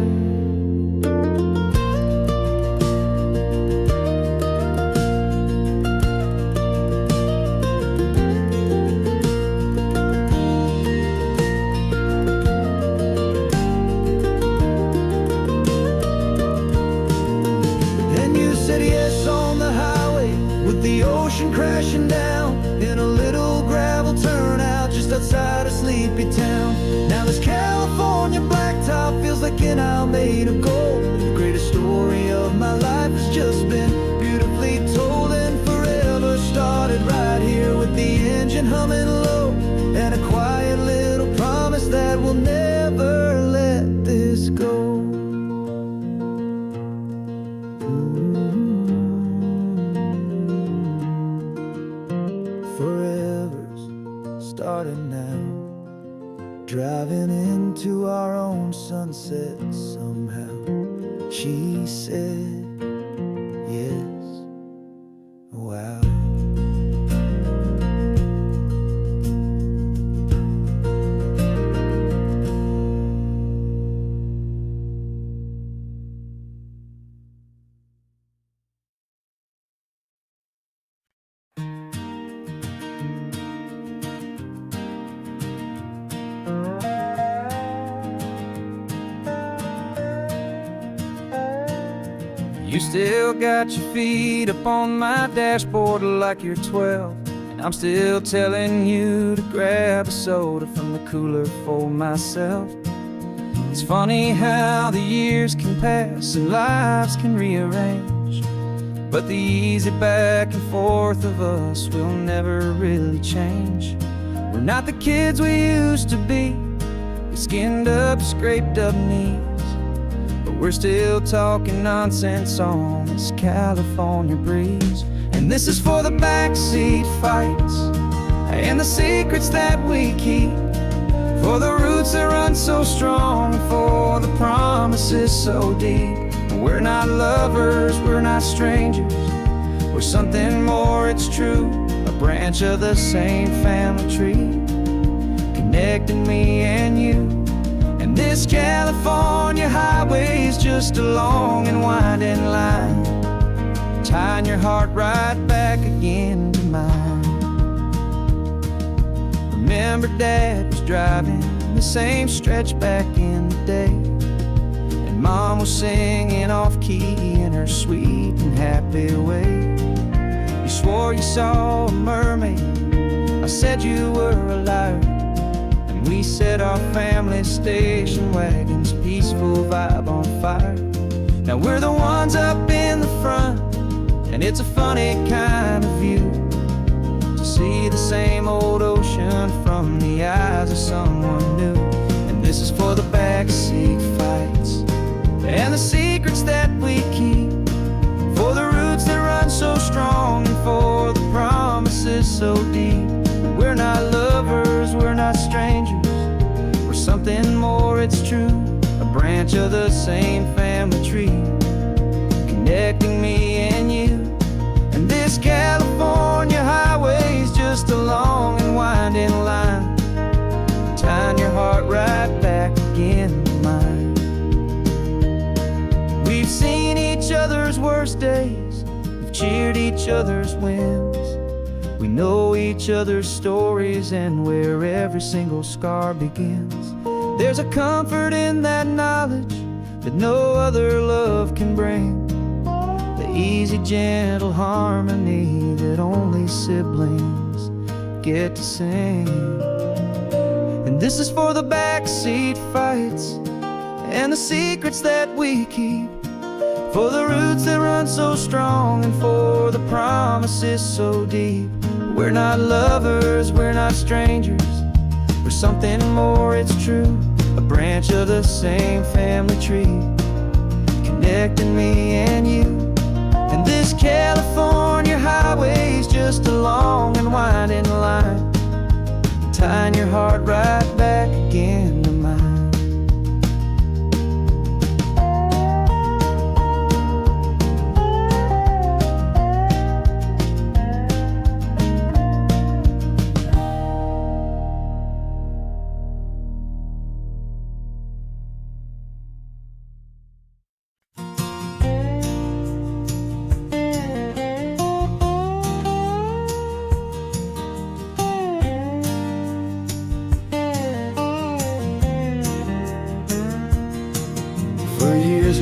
S2: Crashing down in a little gravel turnout just outside a sleepy town. Now this California blacktop feels like an isle made of gold. The greatest story of my life has just been beautifully told, and forever started right here with the engine humming low, and a quiet little promise that we'll never let this go. Starting now, driving into our own sunset somehow. She said yes, wow. You still got your feet up on my dashboard like you're 12, and I'm still telling you to grab a soda from the cooler for myself.
S1: It's funny how the years can pass and lives can rearrange, but the easy back and forth of us will never really change. We're not the kids we used to be, with skinned up, scraped up knees, but we're still talking nonsense on this California breeze. And this is for the backseat fights and the secrets that we keep, for the roots that run so strong, for the promises so deep. We're not lovers, we're not strangers, we're something more, it's true. A branch of the same family tree, connecting me and you. And this California highway is just a long and winding line, tying your heart right back again to mine. Remember Dad was driving the same stretch back in the day, and Mom was singing off-key in her sweet and happy way. You swore you saw a mermaid, I said you were a liar, and we set our family station wagon's peaceful vibe on fire. Now we're the ones up in the front, and it's a funny kind of view to see the same old ocean from the eyes of someone new. And this is for the backseat fights and the secrets that we keep, for the roots that run so strong and for the promises so deep. We're not lovers, we're not strangers, we're something more, it's true. A branch of the same family tree, connecting me and you. And this California highway is just a long and winding line, tying your heart right back again to mine. We've seen each other's worst days, we've cheered each other's wins, we know each other's stories and where every single scar begins. There's a comfort in that knowledge that no other love can bring, the easy, gentle harmony that only siblings get to sing. And this is for the backseat fights and the secrets that we keep, for the roots that run so strong and for the promises so deep. We're not lovers, we're not strangers, we're something more, it's true. A branch of the same family tree, connecting me and you. And this California highway is just a long and winding line, tying your heart right back again to mine.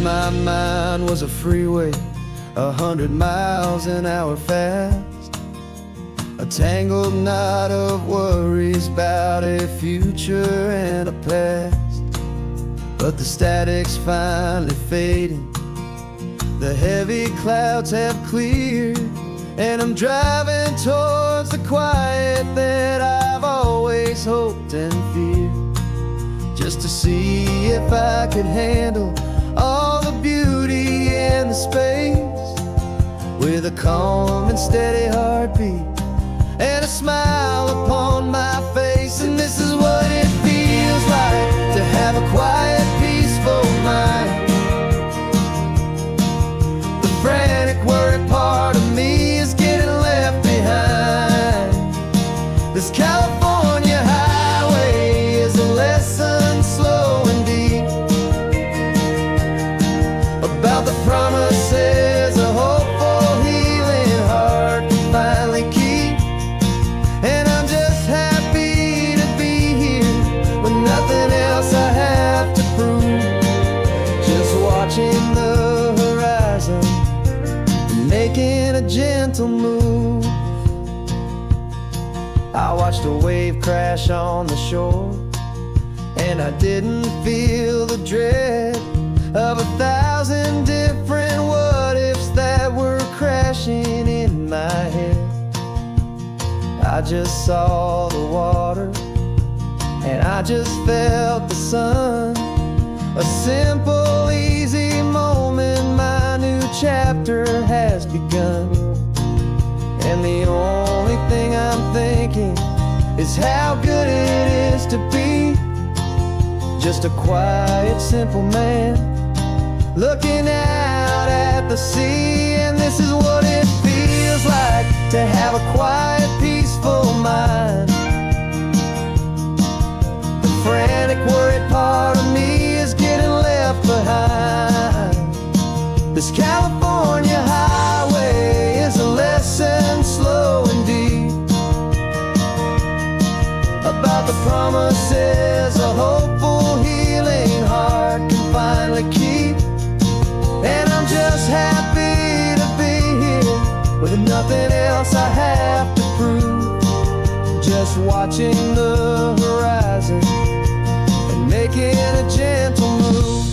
S1: My mind was a freeway, 100 miles an hour fast, a tangled knot of worries about a future and a past. But the static's finally fading, the heavy clouds have cleared, and I'm driving towards the quiet that I've always hoped and feared, just to see if I could handle all the beauty and the space, with a calm and steady heartbeat and a smile upon my face. And this is what it feels like to have a quiet, peaceful mind. The frantic, worried part of me is getting left behind. This California highway is a lesson slow and deep, about the promises a hopeful, healing heart can finally keep. And I'm just happy to be here with nothing else I have to prove, just watching the horizon and making a gentle move. I watched a wave crash on the shore, and I didn't feel the dread of 1,000 different what-ifs that were crashing in my head. I just saw the water, and I just felt the sun. A simple, easy moment, my new chapter has begun. And the only thing I'm thinking is how good it is to be just a quiet, simple man looking out at the sea. And this is what it feels like to have a quiet, peaceful mind. The frantic, worried part of me is getting left behind. This California highway is a lesson slow and deep about the promises a hopeful, healing heart can finally keep. And I'm just happy to be here with nothing else I have to prove, just watching the horizon and making a gentle move.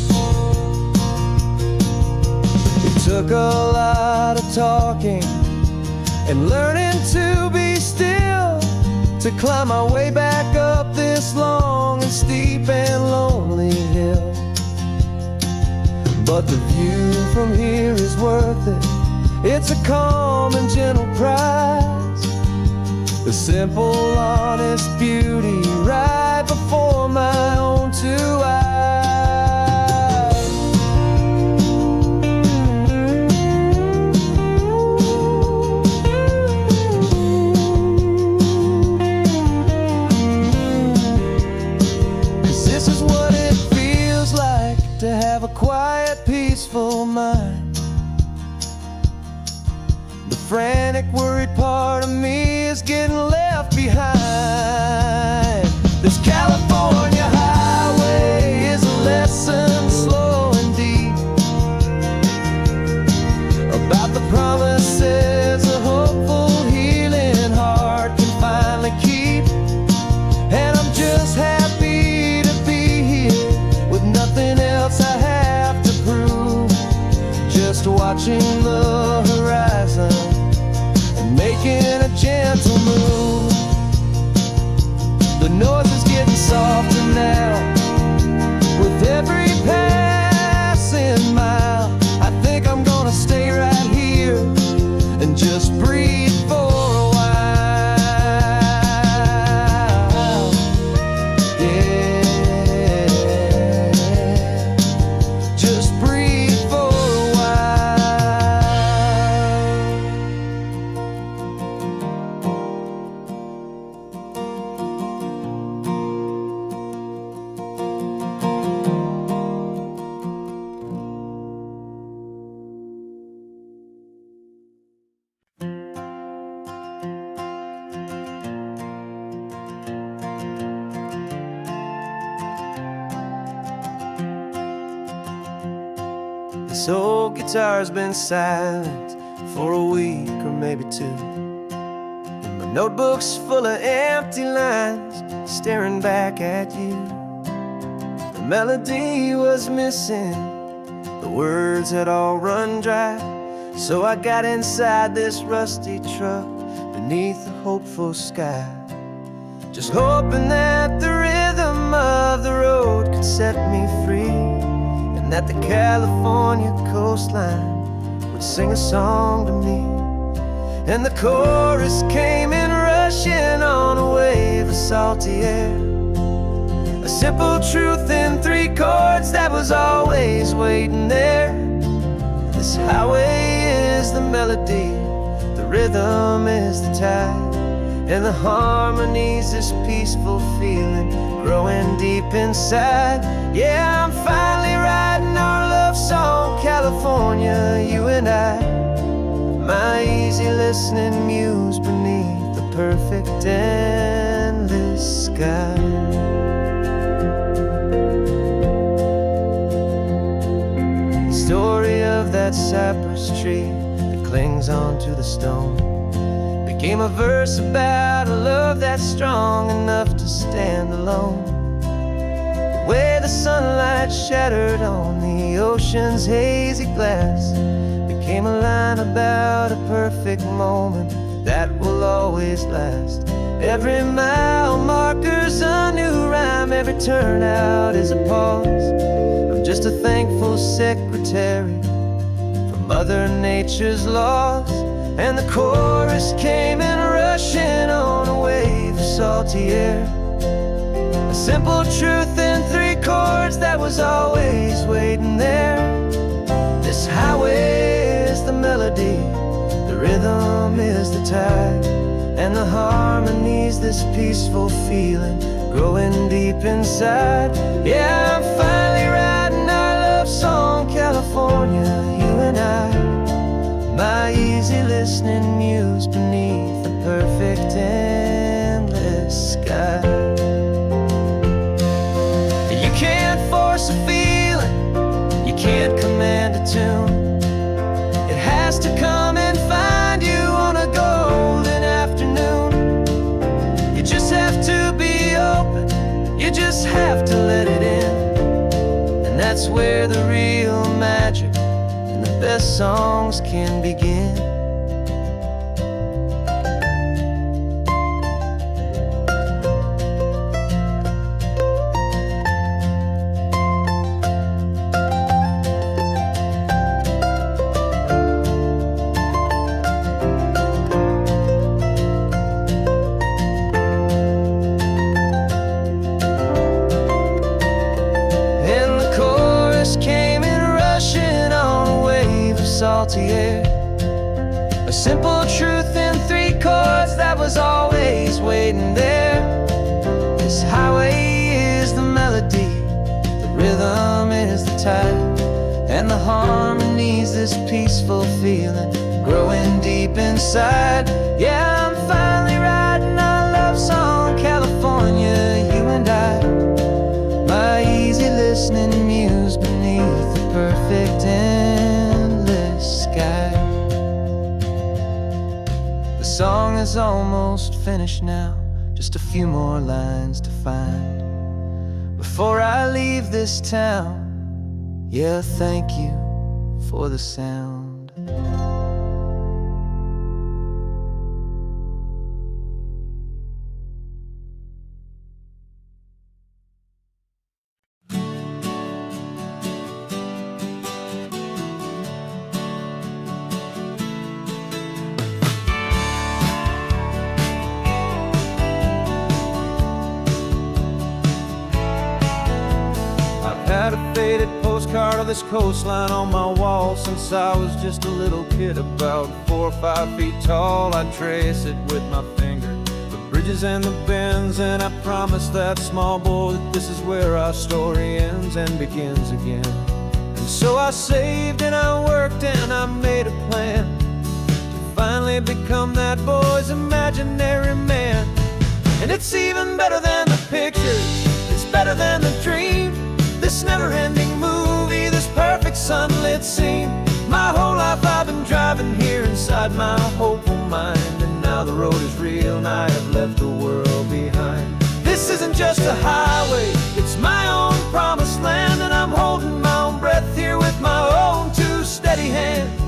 S1: It took a lot of talking and learning to be still to climb my way back up this long and steep and lonely hill. But the view from here is worth it. It's a calm and gentle prize, the simple, honest beauty right before my own two eyes. 'Cause this is what it feels like to have a quiet, peaceful mind. The frantic, worried part of me is getting left behind. This California highway is a lesson slow and deep about the promises a hopeful, healing heart can finally keep. And I'm just happy to be here with nothing else I have to prove, just watching the horizon and making a gentle move. The noise is getting softer now with every passing mile. I think I'm gonna stay right here and just breathe for a while. Yeah, just breathe for a while. This old guitar's been silent for a week or maybe two, and my notebook's full of empty lines staring back at you. The melody was missing, the words had all run dry, so I got inside this rusty truck beneath a hopeful sky, just hoping that the rhythm of the road could set me free, that the California coastline would sing a song to me. And the chorus came in rushing on a wave of salty air, a simple truth in 3 chords that was always waiting there. This highway is the melody, the rhythm is the tide, and the harmony's this peaceful feeling growing deep inside. Yeah, I'm finally writing our love song, California, you and I, my easy listening muse beneath the perfect endless sky. The story of that cypress tree that clings onto the stone became a verse about a love that's strong enough to stand alone. way the sunlight shattered on the ocean's hazy glass became a line about a perfect moment that will always last. Every mile marker's a new rhyme, every turnout is a pause. I'm just a thankful secretary for Mother Nature's laws. And the chorus came in rushing on a wave of salty air, a simple truth in 3 chords that was always waiting there. This highway is the melody, the rhythm is the tide, and the harmony's this peaceful feeling growing deep inside. Yeah, I'm finally writing our love song, California, you and I, my easy listening muse beneath the perfect endless sky. You can't force a feeling, you can't command a tune. It has to come and find you on a golden afternoon. You just have to be open, you just have to let it in. And that's where the real magic and the best songs can begin. Came in rushing on a wave of salty air, a simple truth in 3 chords that was always waiting there. This highway is the melody, the rhythm is the tide, and the harmony's this peaceful feeling growing deep inside. Yeah, I'm finally writing our love song, California, you and I, my easy listening muse beneath the perfect endless sky. The song is almost finished now, just a few more lines to find before I leave this town. Yeah, thank you for the sound.
S3: Had a faded postcard of this coastline on my wall since I was just a little kid, about 4 or 5 feet tall. I trace it with my finger, the bridges and the bends, and I promise that small boy that this is where our story ends and begins again. And so I saved and I worked and I made a plan to finally become that boy's imaginary man. And it's even better than the pictures, it's better than the dream, this never-ending movie, this perfect sunlit scene. My whole life I've been driving here inside my hopeful mind, and now the road is real and I have left the world behind. This isn't just a highway, it's my own promised land, and I'm holding my own breath here with my own 2 steady hands.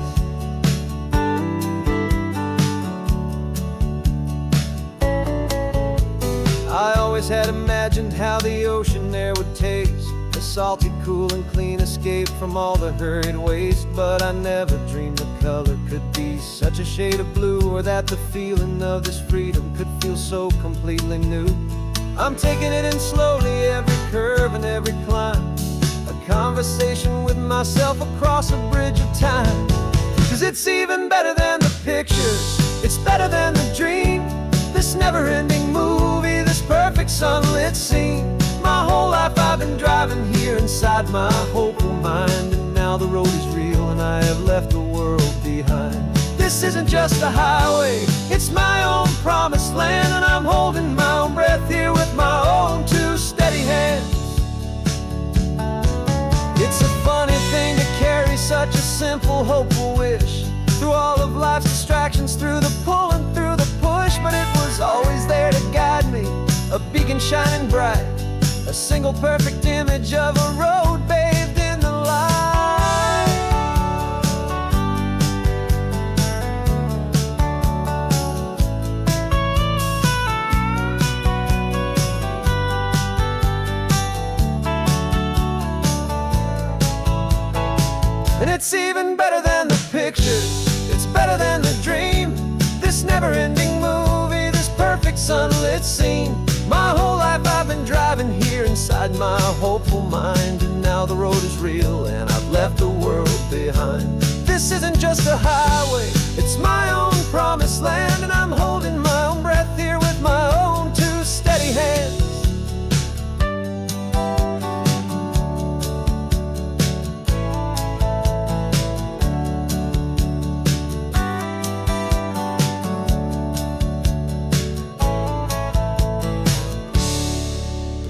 S3: I always had imagined how the ocean there would taste, a salty, cool and clean escape from all the hurried waste. But I never dreamed the color could be such a shade of blue, or that the feeling of this freedom could feel so completely new. I'm taking it in slowly, every curve and every climb, a conversation with myself across a bridge of time. 'Cause it's even better than the pictures, it's better than the dream, this never-ending movie, this perfect sunlit scene. My whole life I've been driving here inside my hopeful mind, and now the road is real and I have left the world behind. This isn't just a highway, it's my own promised land, and I'm holding my own breath here with my own 2 steady hands. It's a funny thing to carry such a simple, hopeful wish through all of life's distractions, through the pull and through the push, but it was always there to guide me, a beacon shining bright, a a single perfect image of a road bathed in the light. And it's even better than the pictures, it's better than the dream. This never-ending movie, this perfect sunlit scene. My whole life I've been driving here inside my hopeful mind, and now the road is real and I've left the world behind. This isn't just a highway, it's my own promised land, and I'm holding my own breath here with my own two steady hands.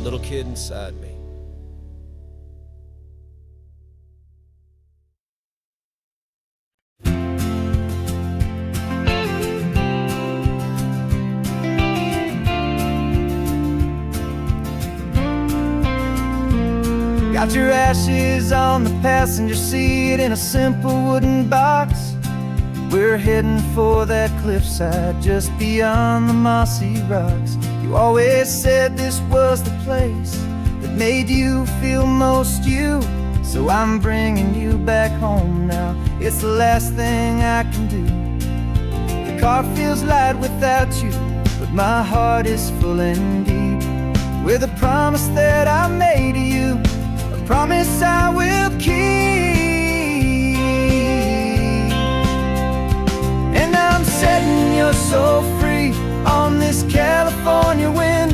S3: Little kid inside me.
S1: Got your ashes on the passenger seat in a simple wooden box. We're heading for that cliffside just beyond the mossy rocks. You always said this was the place that made you feel most you. So I'm bringing you back home now, it's the last thing I can do. The car feels light without you, but my heart is full and deep with a promise that I made to you, a promise I will keep. And I'm setting your soul free on this California wind,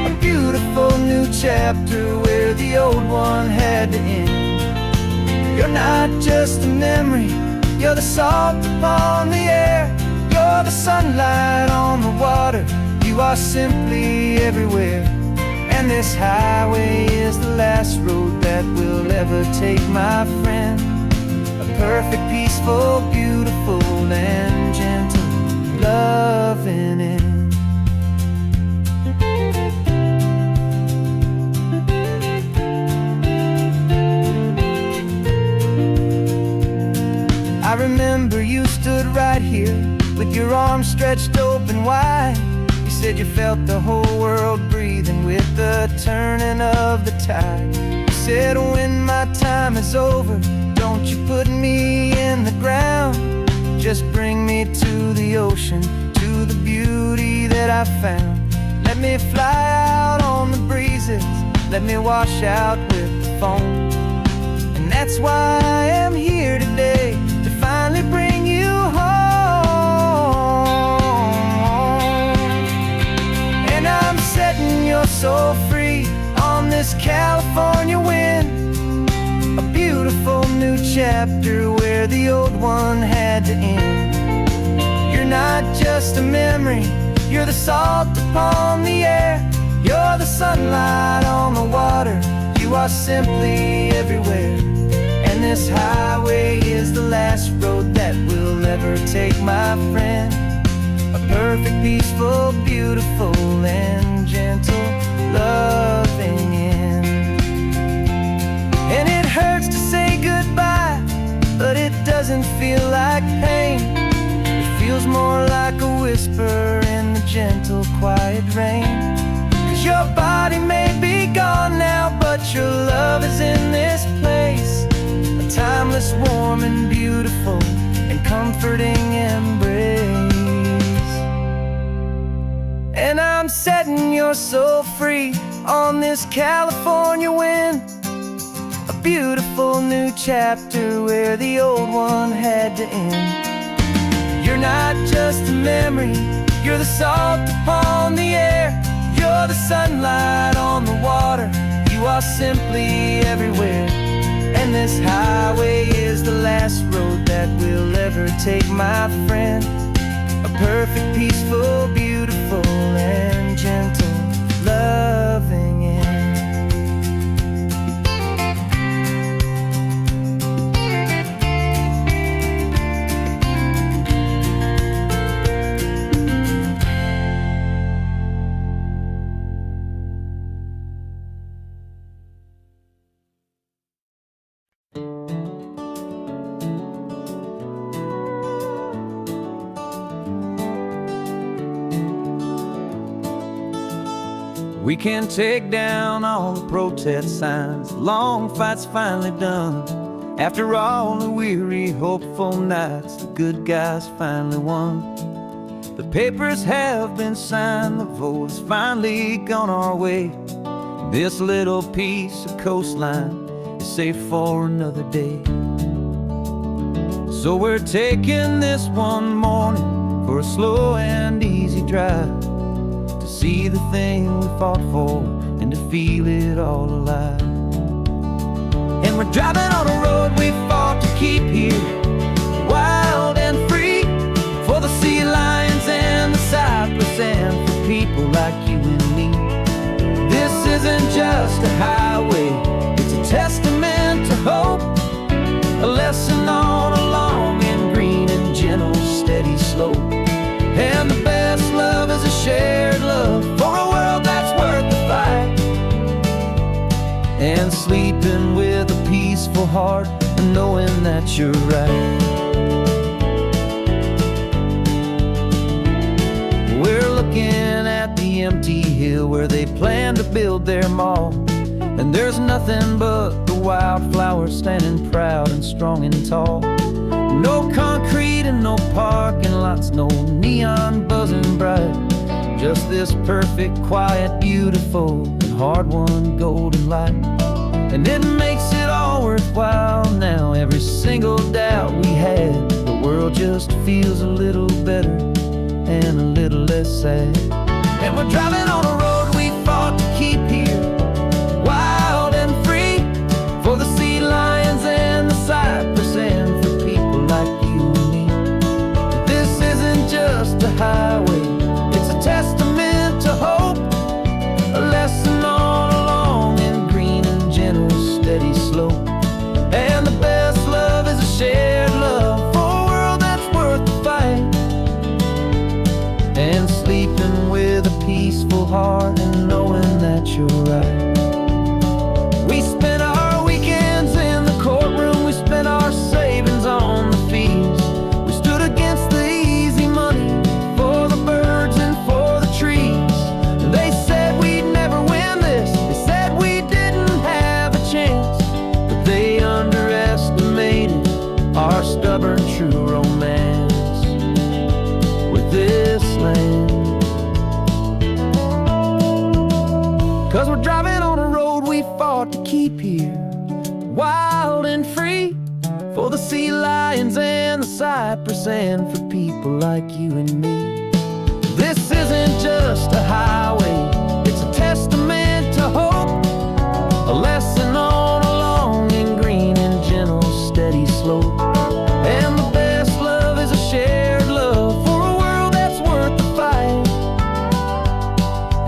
S1: a beautiful new chapter where the old one had to end. You're not just a memory, you're the salt upon the air, you're the sunlight on the water, you are simply everywhere. And this highway is the last road that we'll ever take, my friend. A perfect, peaceful, beautiful, and gentle loving end. I remember you stood right here with your arms stretched open wide. You said you felt the whole world breathing with the turning of the tide. You said when my time is over, don't you put me in the ground, just bring me to the ocean, to the beauty that I found. Let me fly out on the breezes, let me wash out with the foam. And that's why I am here today, to finally bring you home. And I'm setting your soul free on this California wind, a beautiful new chapter where the old one had to end. You're not just a memory, you're the salt upon the air, you're the sunlight on the water, you are simply everywhere. And this highway is the last road that we'll ever take, my friend. A perfect, peaceful, beautiful, and gentle loving end. And it hurts to say goodbye, but it doesn't feel like pain. It feels more like a whisper in the gentle, quiet rain. 'Cause your body may be gone now, but your love is in this place, a timeless, warm, and beautiful, and comforting embrace. And I'm setting your soul free on this California wind, a beautiful new chapter where the old one had to end. You're not just a memory, you're the salt upon the air, you're the sunlight on the water, you are simply everywhere. And this highway is the last road that we'll ever take, my friend. A perfect, peaceful, beautiful, and gentle loving end.
S3: We can take down all the protest signs. The long fight's finally done. After all the weary, hopeful nights, the good guys finally won. The papers have been signed, the vote's finally gone our way. This little piece of coastline is safe for another day. So we're taking this one morning for a slow and easy drive, to see the thing we fought for and to feel it all alive. And we're driving on a road we fought to keep here, wild and free, for the sea lions and the cypress and for people like you and me. This isn't just a highway, it's a testament to hope, a lesson on a long and green and gentle steady slope. And the best love is a shared love for a world that's worth the fight, and sleeping with a peaceful heart and knowing that you're right. We're looking at the empty hill where they plan to build their mall, and there's nothing but the wildflowers standing proud and strong and tall. No concrete and no parking lots, no neon buzzing bright, just this perfect, quiet, beautiful, and hard-won golden light. And it makes it all worthwhile now, every single doubt we had. The world just feels a little better and a little less sad. And we're driving on a road we fought to keep here, wild and free, for the sea lions and the cypress and for people like you and me. This isn't just a highway, it's a testament to hope, a lesson on a long and green and gentle steady slope. And the best love is a shared love for a world that's worth the fight, and sleeping with a peaceful heart and knowing that you're right. We spent our weekends in the courtroom, we spent our savings on the fees. We stood against the easy money for the birds and for the trees. And they said we'd never win this, they said we didn't have a chance, but they underestimated our stubborn true romance with this land. 'Cause we're driving on a road we fought to keep here, wild and free, for the sea lions and the cypress and for people like you and me. This isn't just a highway, it's a testament to hope, a lesson on a long and green and gentle steady slope. And the best love is a shared love for a world that's worth the fight,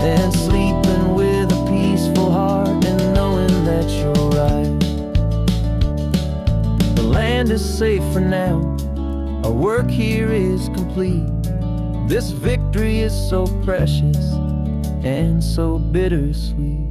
S3: and sleeping with a peaceful heart and knowing that you're right. The land is safe for now, our work here is complete. This victory is so precious and so bittersweet.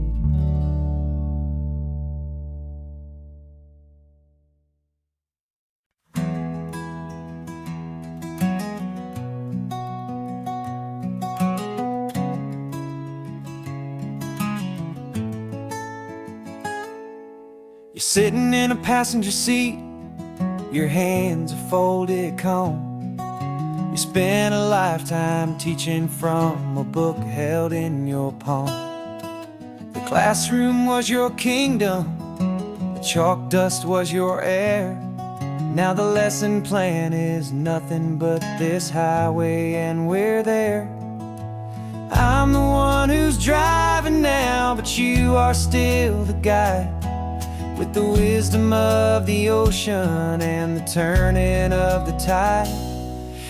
S3: You're sitting in a passenger seat, your hands are folded calm. You spent a lifetime teaching from a book held in your palm. The classroom was your kingdom, the chalk dust was your air. Now the lesson plan is nothing but this highway and we're there. I'm the one who's driving now, but you are still the guide, with the wisdom of the ocean and the turning of the tide.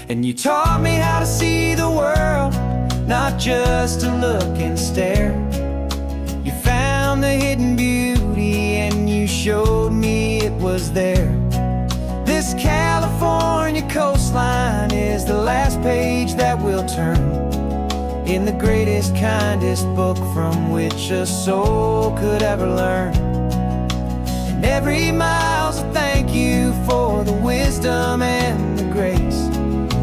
S3: And you taught me how to see the world, not just to look and stare. You found the hidden beauty and you showed me it was there. This California coastline is the last page that we'll turn in the greatest, kindest book from which a soul could ever learn. And every mile's a thank you for the wisdom and the grace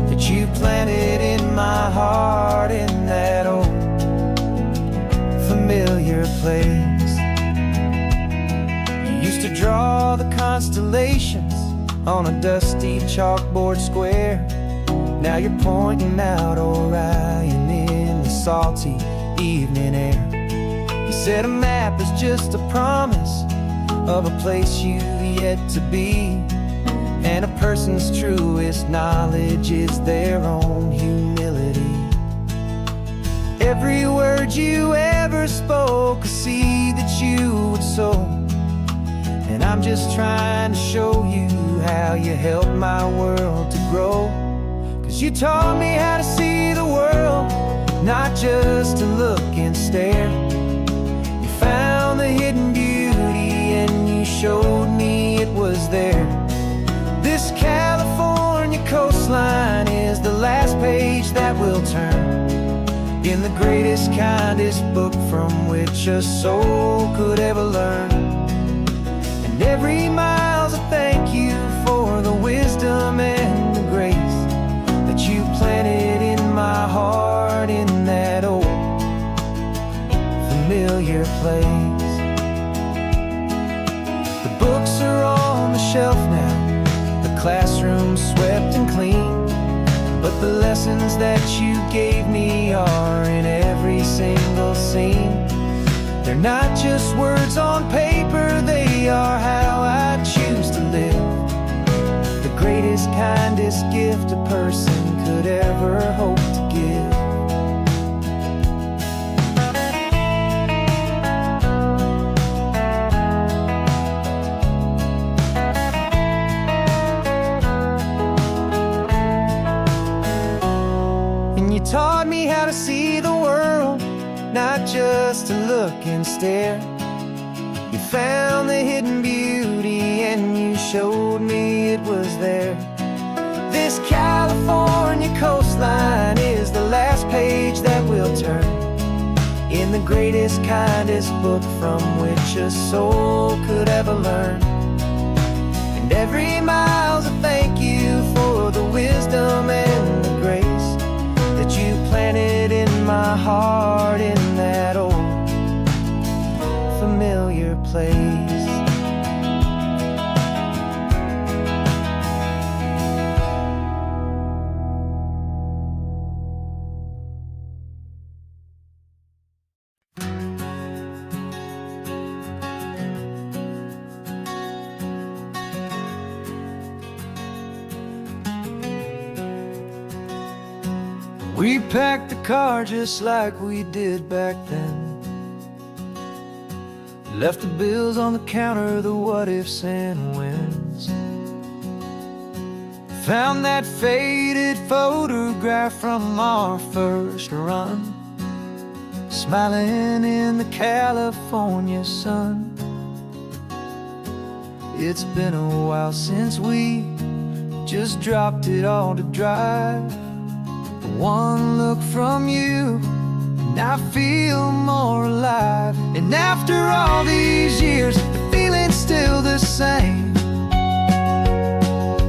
S3: that you planted in my heart in that old familiar
S1: draw the constellations on a dusty chalkboard square. Now you're pointing out Orion in the salty evening air. You said a map is just a promise of a place you've yet to be, and a person's truest knowledge is their own humility. Every word you ever spoke, a seed that you would sow, and I'm just trying to show you how you helped my world to grow. 'Cause you taught me how to see the world, not just to look and stare. You found the hidden beauty and you showed me it was there. This California coastline is the last page that we'll turn in the greatest, kindest book from which a soul could ever learn. And every mile's a thank you for the wisdom and the grace that you planted in my heart in that old familiar place. The books are on the shelf now, the classroom swept and clean, but the lessons that you gave me are in every single scene. They're not just words on paper, they are how I choose to live. The greatest, kindest gift a person could ever hope to give. Taught me how to see the world, not just to look and stare. You found the hidden beauty and you showed me it was there. This California coastline is the last page that we'll turn in the greatest, kindest book from which a soul could ever learn. And every mile's a thank you for the wisdom and the grace that you planted in my heart in that old familiar place. We packed the car just like we did back then. Left the bills on the counter, the what ifs and whens. Found that faded photograph from our first run, smiling in the California sun. It's been a while since we just dropped it all to dry. One look from you and I feel more alive. And after all these years, the feeling's still the same.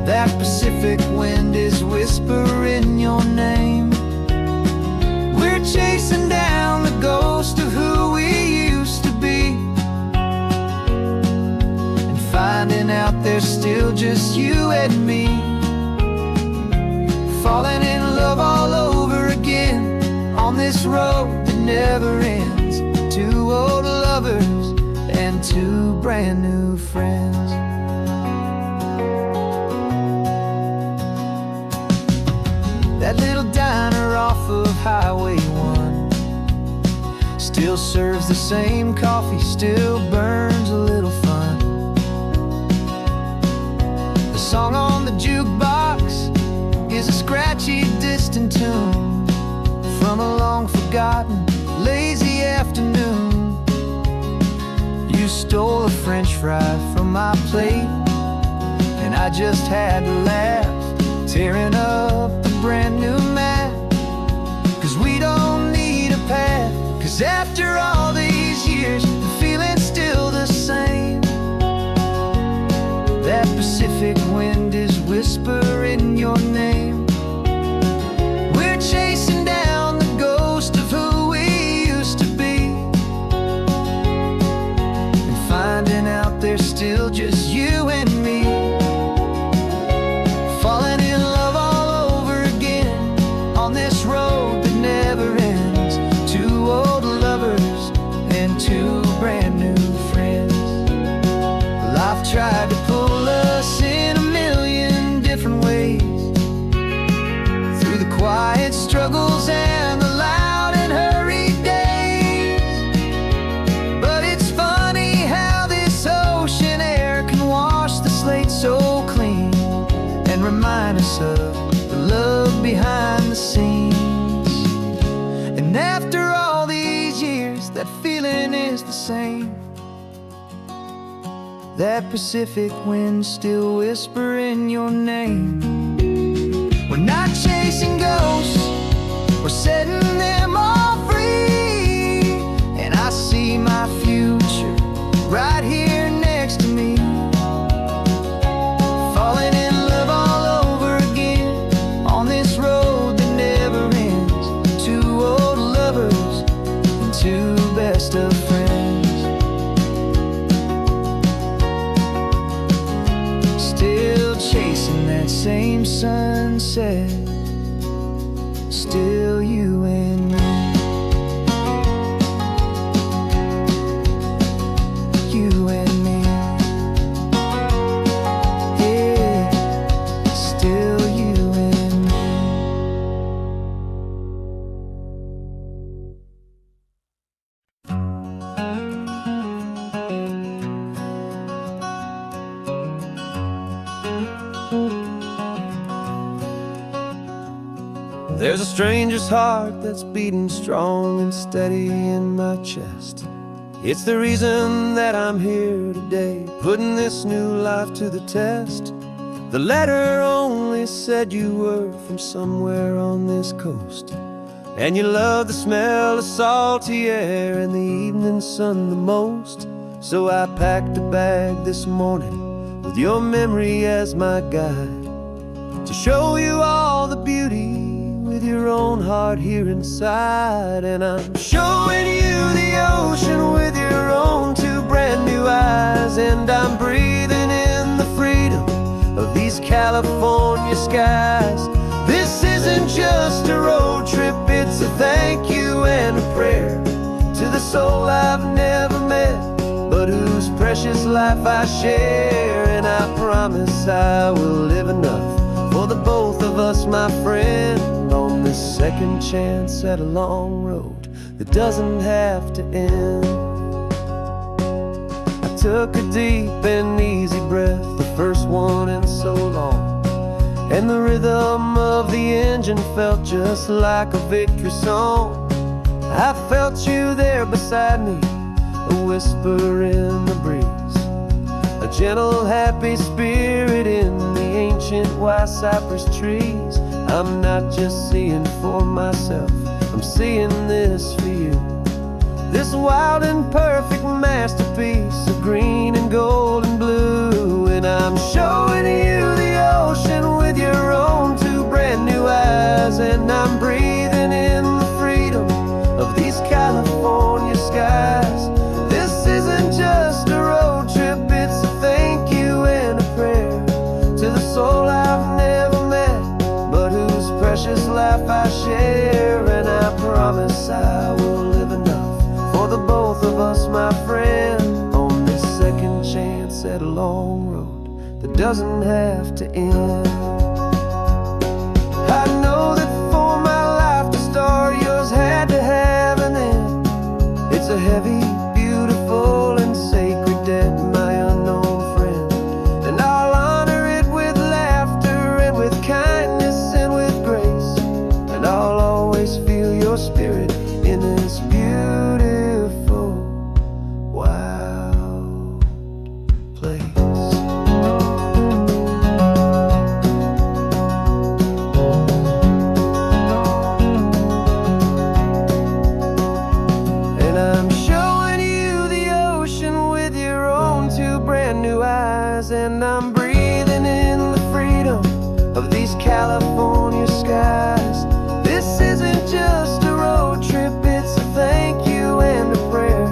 S1: That Pacific wind is whispering your name. We're chasing down the ghost of who we used to be, and finding out there's still just you and me. Falling in love all over again on this road that never ends. Two old lovers and two brand new friends. That little diner off of Highway 1 still serves the same coffee, still burns a little fun. The song on the jukebox is a scratchy, distant tune from a long-forgotten, lazy afternoon. You stole a French fry from my plate, and I just had to laugh, tearing up a brand new map. 'Cause we don't need a path, 'cause after all these years, the feeling's still the same. That Pacific wind is whispering your name. We're chasing down the ghost of who we used to be, and finding out there's still just kindness of the love behind the scenes. And after all these years, that feeling is the same. That Pacific wind still whispering your name. We're not chasing ghosts, we're setting them all free. And I see my future right here next to me, falling in love all over again on this road that never ends. Two old lovers and two best of friends, still chasing that same sunset. Still you and me. You and me. Yeah, still you and me.
S3: There's a stranger's heart that's beating strong and steady in my chest. It's the reason that I'm here today, putting this new life to the test. The letter only said you were from somewhere on this coast, and you love the smell of salty air and the evening sun the most. So I packed a bag this morning with your memory as my guide, to show you all the beauty with your own heart here inside. And I'm showing you the ocean with your own two brand new eyes. And I'm breathing in the freedom of these California skies. This isn't just a road trip, it's a thank you and a prayer to the soul I've never met, but whose precious life I share. And I promise I will live enough for the both of us, my friend, on this second chance at a long road that doesn't have to end. I took a deep and easy breath, the first one in so long, and the rhythm of the engine felt just like a victory song. I felt you there beside me, a whisper in the breeze, a gentle happy spirit in the ancient white cypress trees. I'm not just seeing for myself, I'm seeing this for you. This wild and perfect masterpiece of green and gold and blue. And I'm showing you the ocean with your own two brand new eyes. And I'm breathing in the freedom of these California skies. This isn't just a road trip, it's a thank you and a prayer to the soul I've never met, but whose precious life I share. And I promise I will live enough for the both of us, my friend, on this second chance at a long road that doesn't have to end. I know that for my life to start, yours had to have an end. It's a heavy, beautiful, and sacred debt, my unknown friend, and I'll honor it with laughter and with kindness and with grace. And I'll always feel your spirit in this beautiful, wild place. And I'm showing you the ocean with your own two brand new eyes. And I'm breathing in the freedom of these California skies. This isn't just a road trip, it's a thank you and a prayer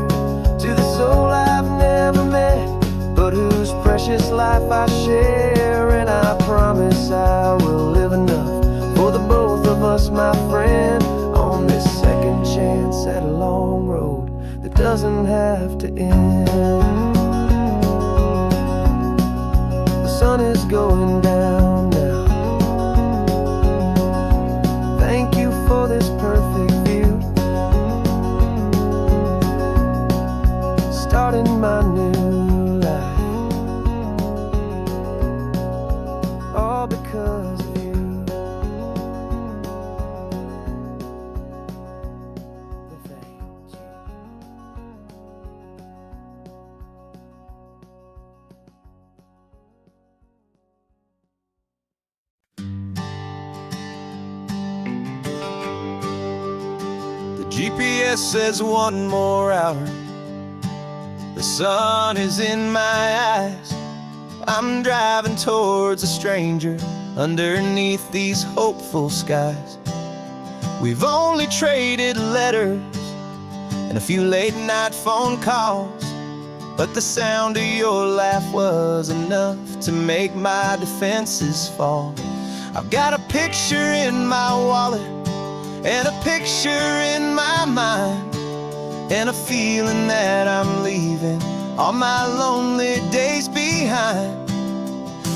S3: to the soul I've never met, but whose precious life I share. And I promise I will live enough for the both of us, my friend, on this second chance at a long road that doesn't have to end. The sun is going down now. Thank you for this perfect view, starting my new life, all because of you. GPS says 1 more hour. The sun is in my eyes. I'm driving towards a stranger underneath these hopeful skies. We've only traded letters and a few late night phone calls, but the sound of your laugh was enough to make my defenses fall. I've got a picture in my wallet and a picture in my mind, and a feeling that I'm leaving all my lonely days behind.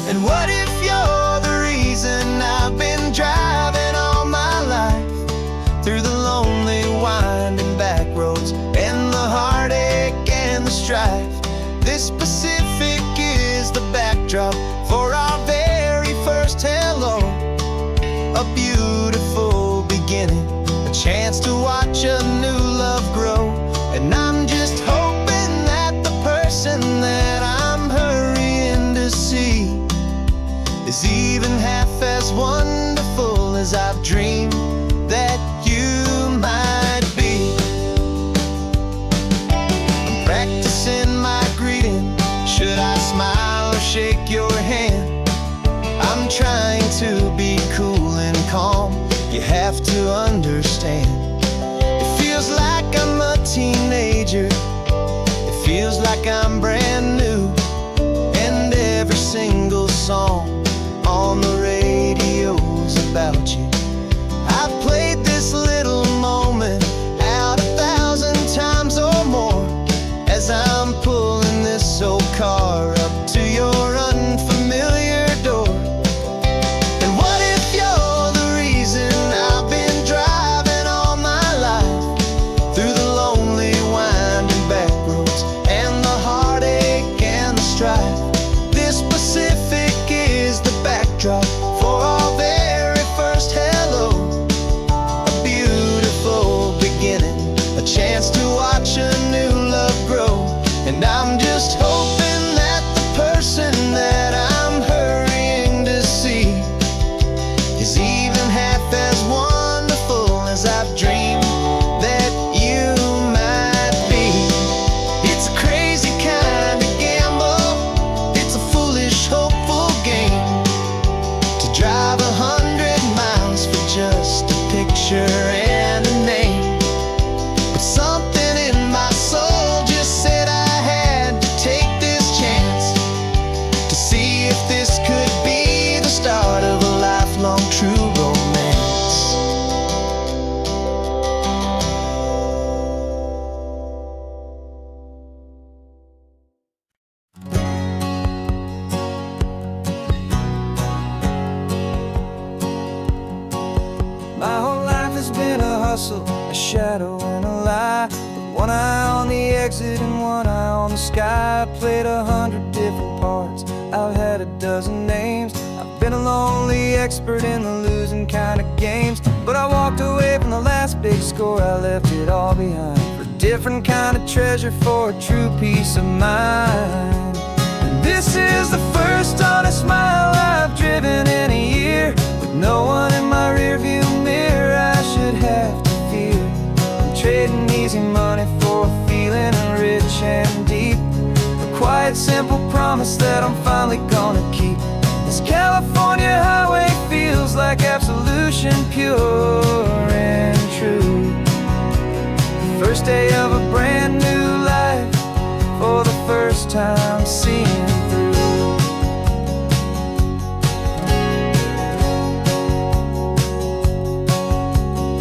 S3: And what if you're the reason I've been driving all my life, through the lonely winding back roads and the heartache and the strife? This Pacific is the backdrop for our very first hello. A beautiful beginning, a chance to watch a new love grow. And I'm just hoping that the person that I'm hurrying to see is even half as wonderful as I've dreamed that you might be. I'm practicing my greeting. Should I smile or shake your hand? I'm trying to be cool and calm. You have to understand. It feels like I'm a teenager. It feels like I'm brand new. And every single song on the radio's about you. I've played this little moment out 1,000 times or more, as I'm pulling this old car up to your unfamiliar door. And what if you're the reason I've been driving all my life, through the lonely winding back roads and the heartache and the strife? This Pacific is the backdrop for our very first hello. A beautiful beginning, a chance to watch a new love grow. And I'm just hoping that the person that I'm hurrying to see is even half as wonderful as I've dreamed that you might be. It's a crazy kind of gamble. It's a foolish, hopeful game to drive 100 miles for just a picture and a name. But something in my soul just said I had to take this chance, to see if this could be the start of a lifelong true romance.
S1: My whole life has been a hustle, a shadow and a lie, with one eye on the exit and one eye on the sky. I played 100 different parts, I've had a dozen names. I've been a lonely expert in the losing kind of games, but I walked away from the last big score. I left it all behind for a different kind of treasure, for a true peace of mind. And this is the first honest mile I've driven in a year, with no one in my rearview mirror I should have to fear. I'm trading easy money for a feeling rich and deep, a quiet, simple promise that I'm finally gonna keep. This California highway feels like absolution, pure and true. The first day of a brand new life, for the first time seeing through.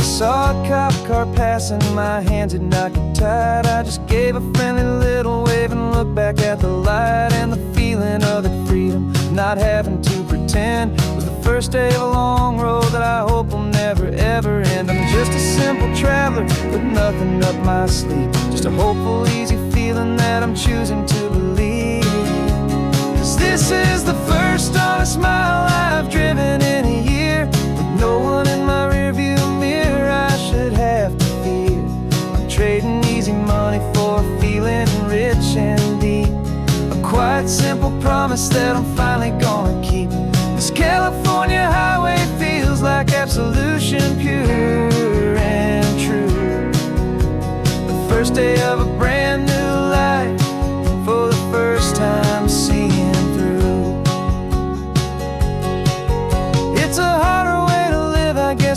S1: Saw a cop car passing, my hands had not got tied. I just gave a friendly little wave and looked back at the light, and the feeling of that freedom, not having to pretend, was the first day of a long road that I hope will never ever end. I'm just a simple traveler with nothing up my sleeve, just a hopeful, easy feeling that I'm choosing to believe. 'Cause this is the first honest mile I've driven in a year, with no one in my rearview mirror I should have to fear. I'm trading easy money for a feeling rich and deep, a quiet, simple promise that I'm finally gonna keep. This California highway feels like absolution, pure and true.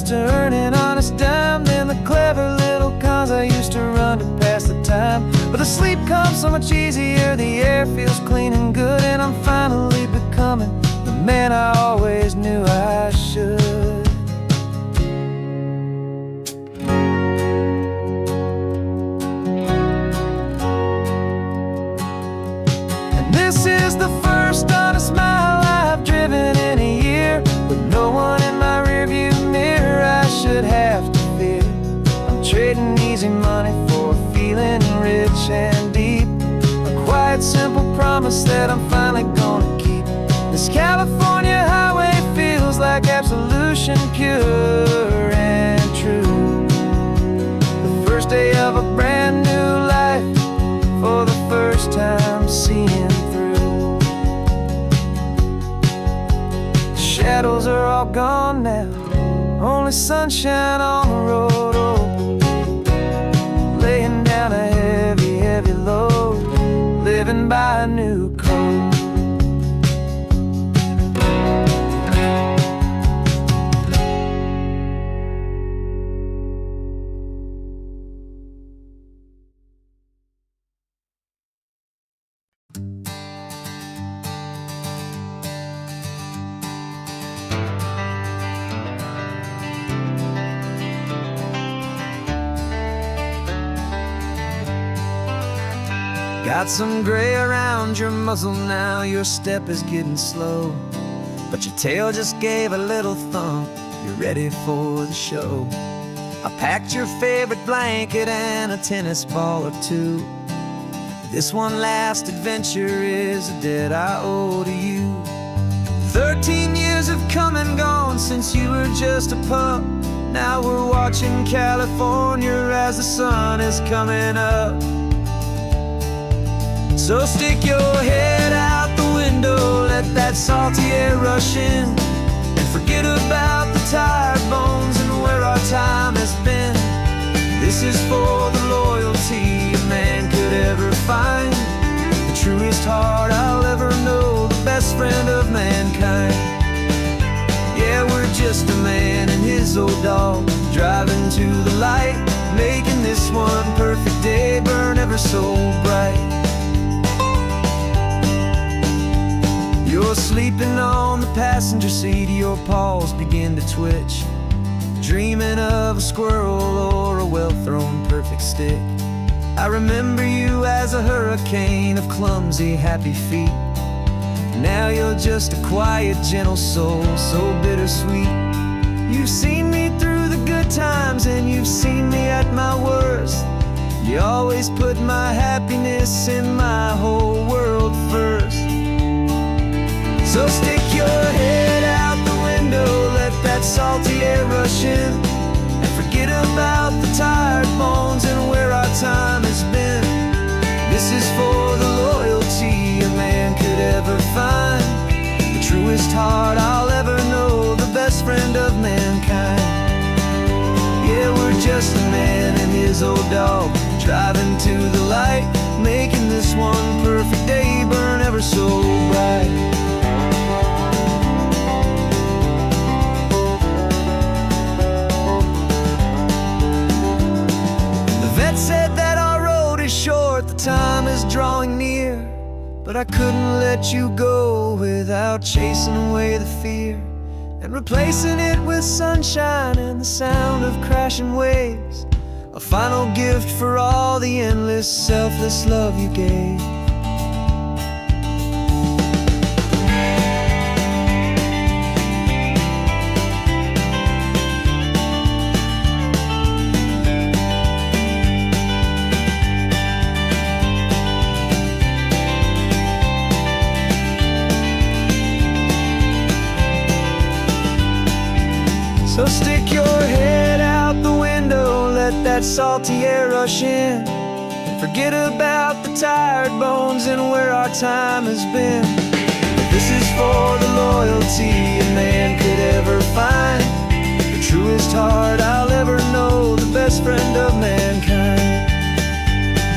S1: to earn an honest dime than the clever little cons I used to run to pass the time. But the sleep comes so much easier, the air feels clean and good, and I'm finally becoming the man I always knew I should. And this is the first honest mile I've driven in a year, with no one in my rearview mirror I should have to fear. I'm trading easy money for a feeling rich and deep, a quiet, simple promise that I'm finally gonna keep. This California highway feels like absolution, pure and true. The first day of a brand new life, for the first time seeing through. The shadows are all gone now, only sunshine on the road. Oh, laying down a heavy, heavy load, living by a new code. Got some gray around your muzzle now, your step is getting slow, but your tail just gave a little thump, you're ready for the show. I packed your favorite blanket and a tennis ball or two. This one last adventure is a debt I owe to you. 13 years have come and gone since you were just a pup. Now we're watching California as the sun is coming up. So stick your head out the window, let that salty air rush in, and forget about the tired bones and where our time has been. This is for the loyalty a man could ever find, the truest heart I'll ever know, the best friend of mankind. Yeah, we're just a man and his old dog, driving to the light, making this one perfect day burn ever so bright. You're sleeping on the passenger seat, your paws begin to twitch, dreaming of a squirrel or a well-thrown perfect stick. I remember you as a hurricane of clumsy, happy feet. Now you're just a quiet, gentle soul, so bittersweet. You've seen me through the good times and you've seen me at my worst. You always put my happiness in my whole world first. So stick your head out the window, let that salty air rush in, and forget about the tired bones and where our time has been. This is for the loyalty a man could ever find, the truest heart I'll ever know, the best friend of mankind. Yeah, we're just a man and his old dog, driving to the light, making this one perfect day burn ever so bright. Said that our road is short, the time is drawing near, but I couldn't let you go without chasing away the fear and replacing it with sunshine and the sound of crashing waves, a final gift for all the endless, selfless love you gave. So stick your head out the window, let that salty air rush in, and forget about the tired bones and where our time has been. This is for the loyalty a man could ever find, the truest heart I'll ever know, the best friend of mankind.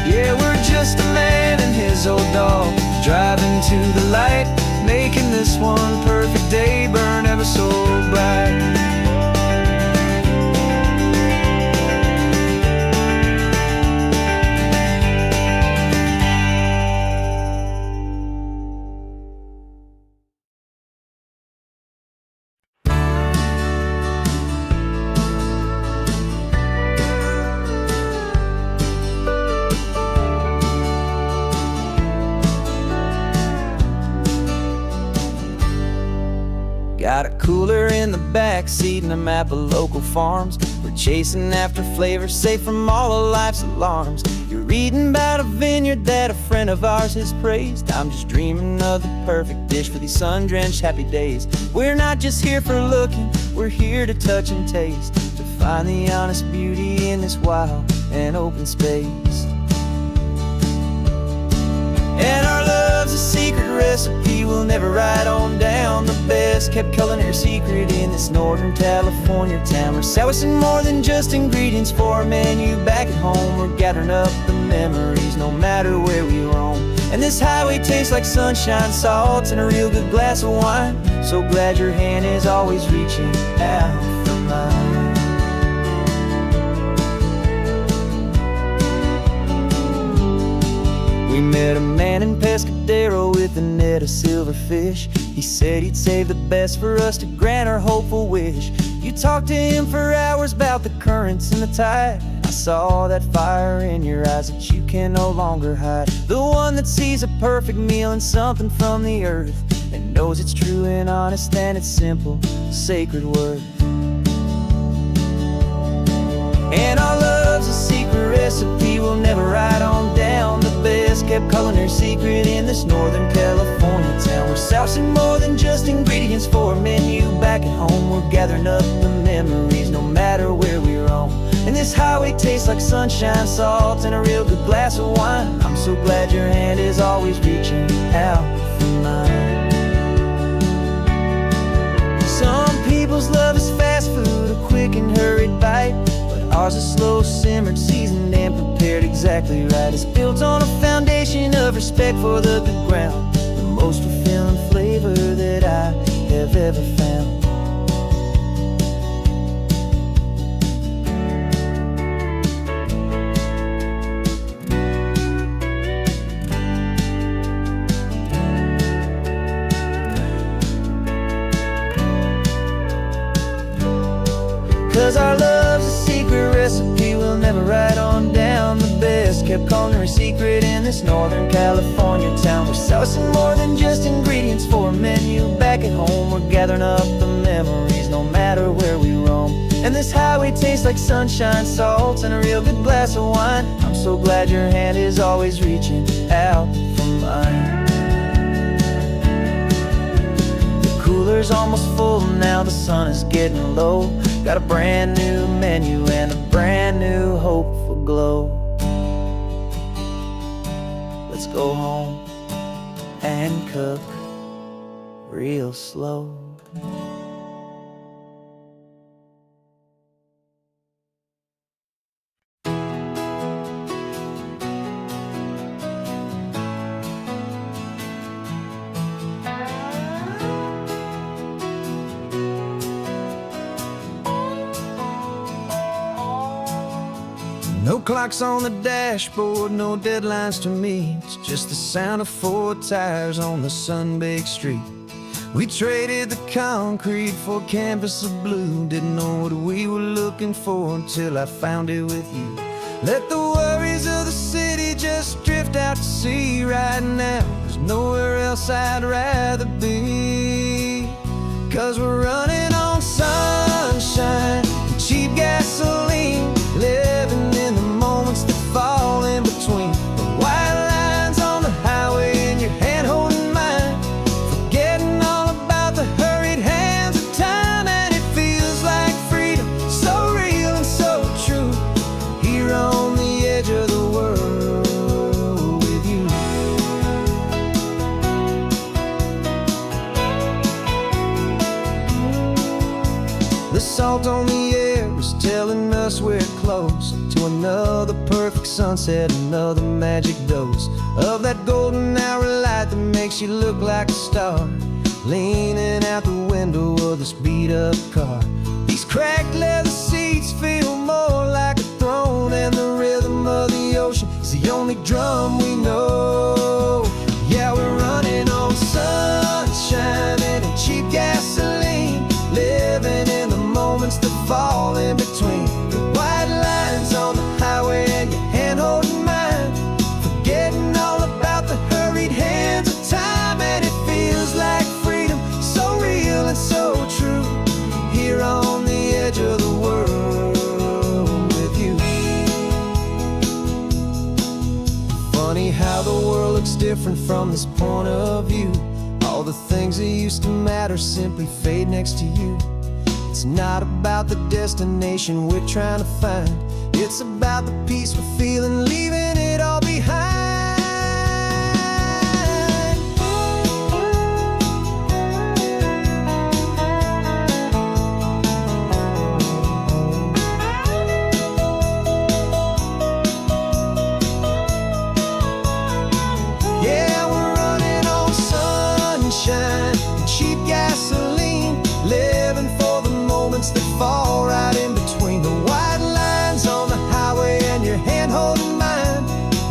S1: Yeah, we're just a man and his old dog, driving to the light, making this one perfect day burn ever so bright. cooler in the back seat and a map of local farms. We're chasing after flavor, safe from all of life's alarms. You're reading about a vineyard that a friend of ours has praised. I'm just dreaming of the perfect dish for these sun-drenched happy days. We're not just here for looking, we're here to touch and taste, to find the honest beauty in this wild and open space. And our love's a secret recipe we'll never write on down. The best kept culinary secret in this Northern California town. We're selling more than just ingredients for a menu back at home. We're gathering up the memories no matter where we roam. And this highway tastes like sunshine, salt, and a real good glass of wine. So glad your hand is always reaching out for mine. We met a man in Pescadero with a net of silverfish. He said he'd save the best for us to grant our hopeful wish. You talked to him for hours about the currents and the tide. I saw that fire in your eyes that you can no longer hide. The one that sees a perfect meal in something from the earth, and knows it's true and honest and it's simple, sacred worth. And our love's a secret recipe we'll never write on down. The best kept culinary secret in this Northern California town. We're sourcing more than just ingredients for a menu back at home. We're gathering up the memories no matter where we roam. And this highway tastes like sunshine, salt, and a real good glass of wine. I'm so glad your hand is always reaching out for mine. Some people's love is fast food, a quick and hurried bite. Ours is slow simmered, seasoned, and prepared exactly right. It's built on a foundation of respect for the good ground, the most fulfilling flavor that I have ever found. 'Cause our love's a secret recipe we'll never write on down. The best kept culinary secret in this Northern California town. We're sourcing more than just ingredients for a menu back at home. We're gathering up the memories no matter where we roam. And this highway tastes like sunshine, salt, and a real good glass of wine. I'm so glad your hand is always reaching out for mine. The cooler's almost full now, the sun is getting low. Got a brand new menu and a brand new hopeful glow. Let's go home and cook real slow. No clocks on the dashboard, no deadlines to meet. It's just the sound of 4 tires on the sun-baked street. We traded the concrete for a canvas of blue. Didn't know what we were looking for until I found it with you. Let the worries of the city just drift out to sea right now. There's nowhere else I'd rather be. 'Cause we're running on sunshine and cheap gasoline, living in the moments that fall in between. The white lines on the highway and your hand holding mine, forgetting all about the hurried hands of time. And it feels like freedom, so real and so true, here on the edge of the world with you. The salt on the air is telling us we're close to another perfect sunset, another magic dose of that golden hour light that makes you look like a star, leaning out the window of this beat-up car. These cracked leather seats feel more like a throne, and the rhythm of the ocean is the only drum we know. Yeah, we're running on sunshine and cheap gasoline, living in the moments that fall in between. The white lines on the highway and your hand holding mine, forgetting all about the hurried hands of time. And it feels like freedom, so real and so true, different from this point of view. All the things that used to matter simply fade next to you. It's not about the destination we're trying to find. It's about the peace we're feeling, leaving it all behind. Yeah, we're running on sunshine and cheap gasoline, living for the moments that fall right in between the white lines on the highway and your hand holding mine,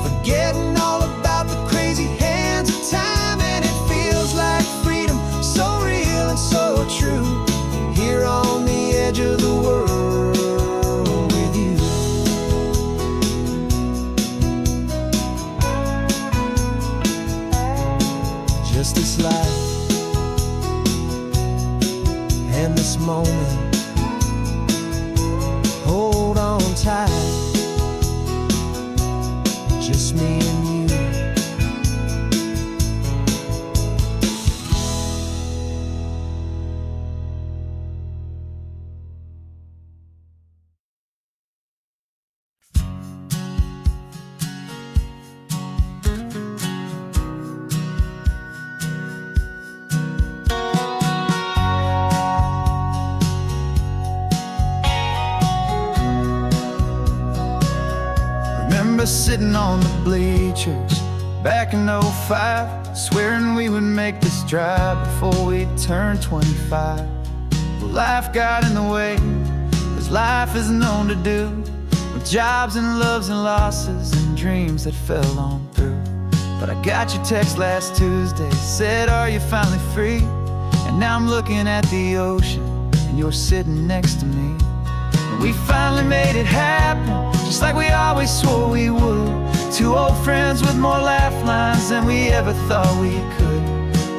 S1: forgetting all about the crazy hands of time. And it feels like freedom, so real and so true, here on the edge of the world with you. Just this life and this moment, hold on tight, just me and you.
S2: Remember sitting on the bleachers back in '05, swearing we would make this drive before we turned 25. Well, life got in the way, as life is known to do, with jobs and loves and losses and dreams that fell on through. But I got your text last Tuesday, said, are you finally free? And now I'm looking at the ocean, and you're sitting next to me. And we finally made it happen, just like we always swore we would. Two old friends with more laugh lines than we ever thought we could.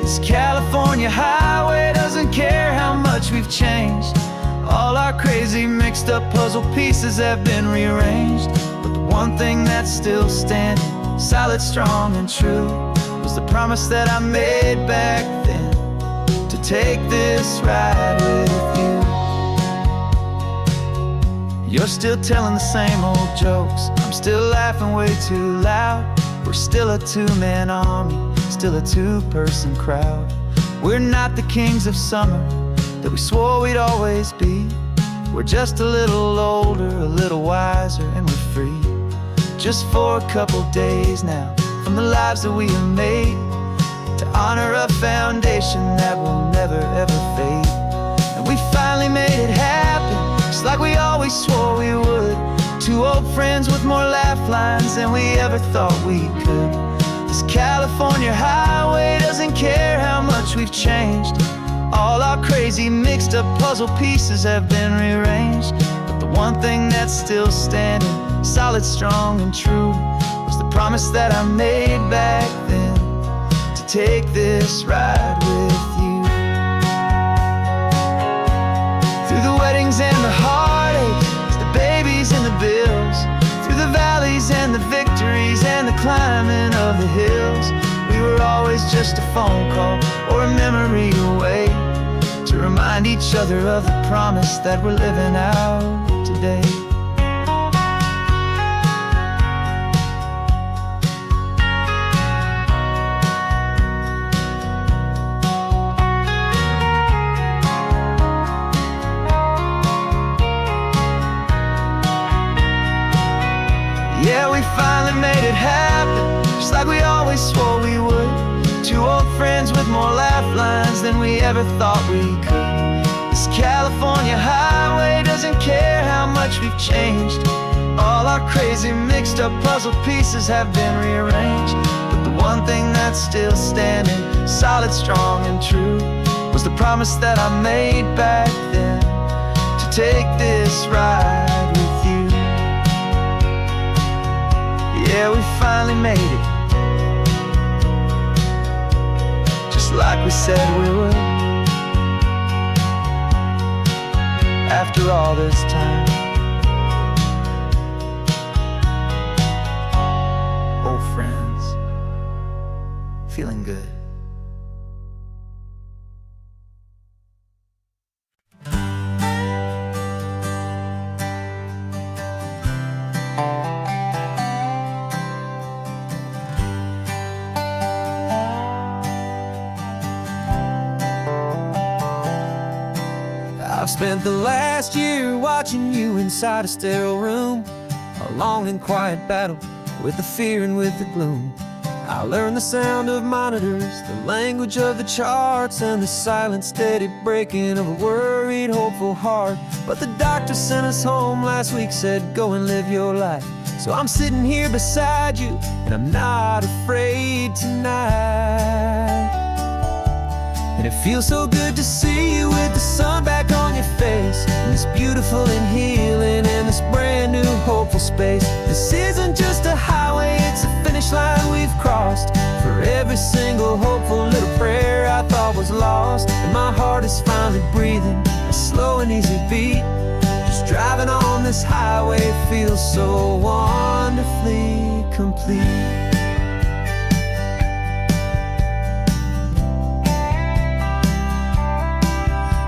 S2: This California highway doesn't care how much we've changed. All our crazy mixed up puzzle pieces have been rearranged. But the one thing that's still standing, solid, strong and true, was the promise that I made back then, to take this ride with you. You're still telling the same old jokes, I'm still laughing way too loud. We're still a two-man army, still a two-person crowd. We're not the kings of summer that we swore we'd always be. We're just a little older, a little wiser, and we're free. Just for a couple days now, from the lives that we have made, to honor a foundation that will never ever fade. And we finally made it happen, just like we always swore we would. Two old friends with more laugh lines than we ever thought we could. This California highway doesn't care how much we've changed. All our crazy mixed up puzzle pieces have been rearranged. But the one thing that's still standing, solid, strong and true, was the promise that I made back then, to take this ride with you. Through the weddings and the heartaches, the babies and the bills, through the valleys and the victories and the climbing of the hills, we were always just a phone call or a memory away, to remind each other of the promise that we're living out today. Yeah, we finally made it happen, just like we always swore we would. Two old friends with more laugh lines than we ever thought we could. This California highway doesn't care how much we've changed. All our crazy mixed up puzzle pieces have been rearranged. But the one thing that's still standing, solid, strong and true, was the promise that I made back then, to take this ride with you. Yeah, we finally made it, just like we said we would. After all this time, old friends.
S1: I've spent the last year watching you inside a sterile room, a long and quiet battle with the fear and with the gloom. I learned the sound of monitors, the language of the charts, and the silent, steady breaking of a worried, hopeful heart. But the doctor sent us home last week, said, go and live your life. So I'm sitting here beside you, and I'm not afraid tonight. And it feels so good to see you with the sun back on your face, and this beautiful and healing in this brand new hopeful space. This isn't just a highway, it's a finish line we've crossed. For every single hopeful little prayer I thought was lost, and my heart is finally breathing a slow and easy beat. Just driving on this highway feels so wonderfully complete.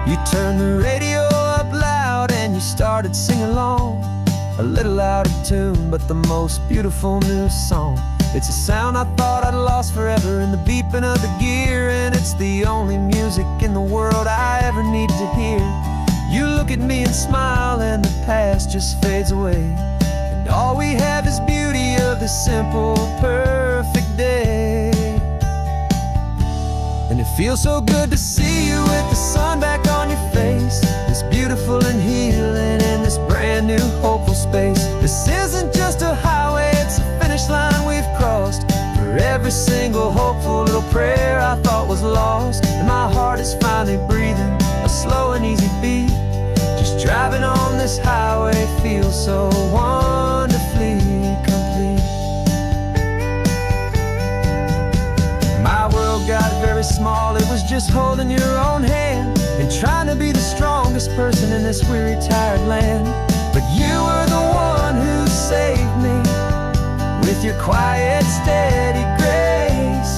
S1: You turned the radio up loud and you started singing along, a little out of tune, but the most beautiful new song. It's a sound I thought I'd lost forever in the beeping of the gear, and it's the only music in the world I ever need to hear. You look at me and smile, and the past just fades away, and all we have is beauty of this simple, perfect day. And it feels so good to see you with the sun back on your face, this beautiful and healing in this brand new hopeful space. This isn't just a highway, it's a finish line we've crossed. For every single hopeful little prayer I thought was lost, and my heart is finally breathing a slow and easy beat. Just driving on this highway feels so wonderfully complete. My world got very small, it was just holding your own hand and trying to be the strongest person in this weary, tired land. But you were the one who saved me with your quiet, steady grace.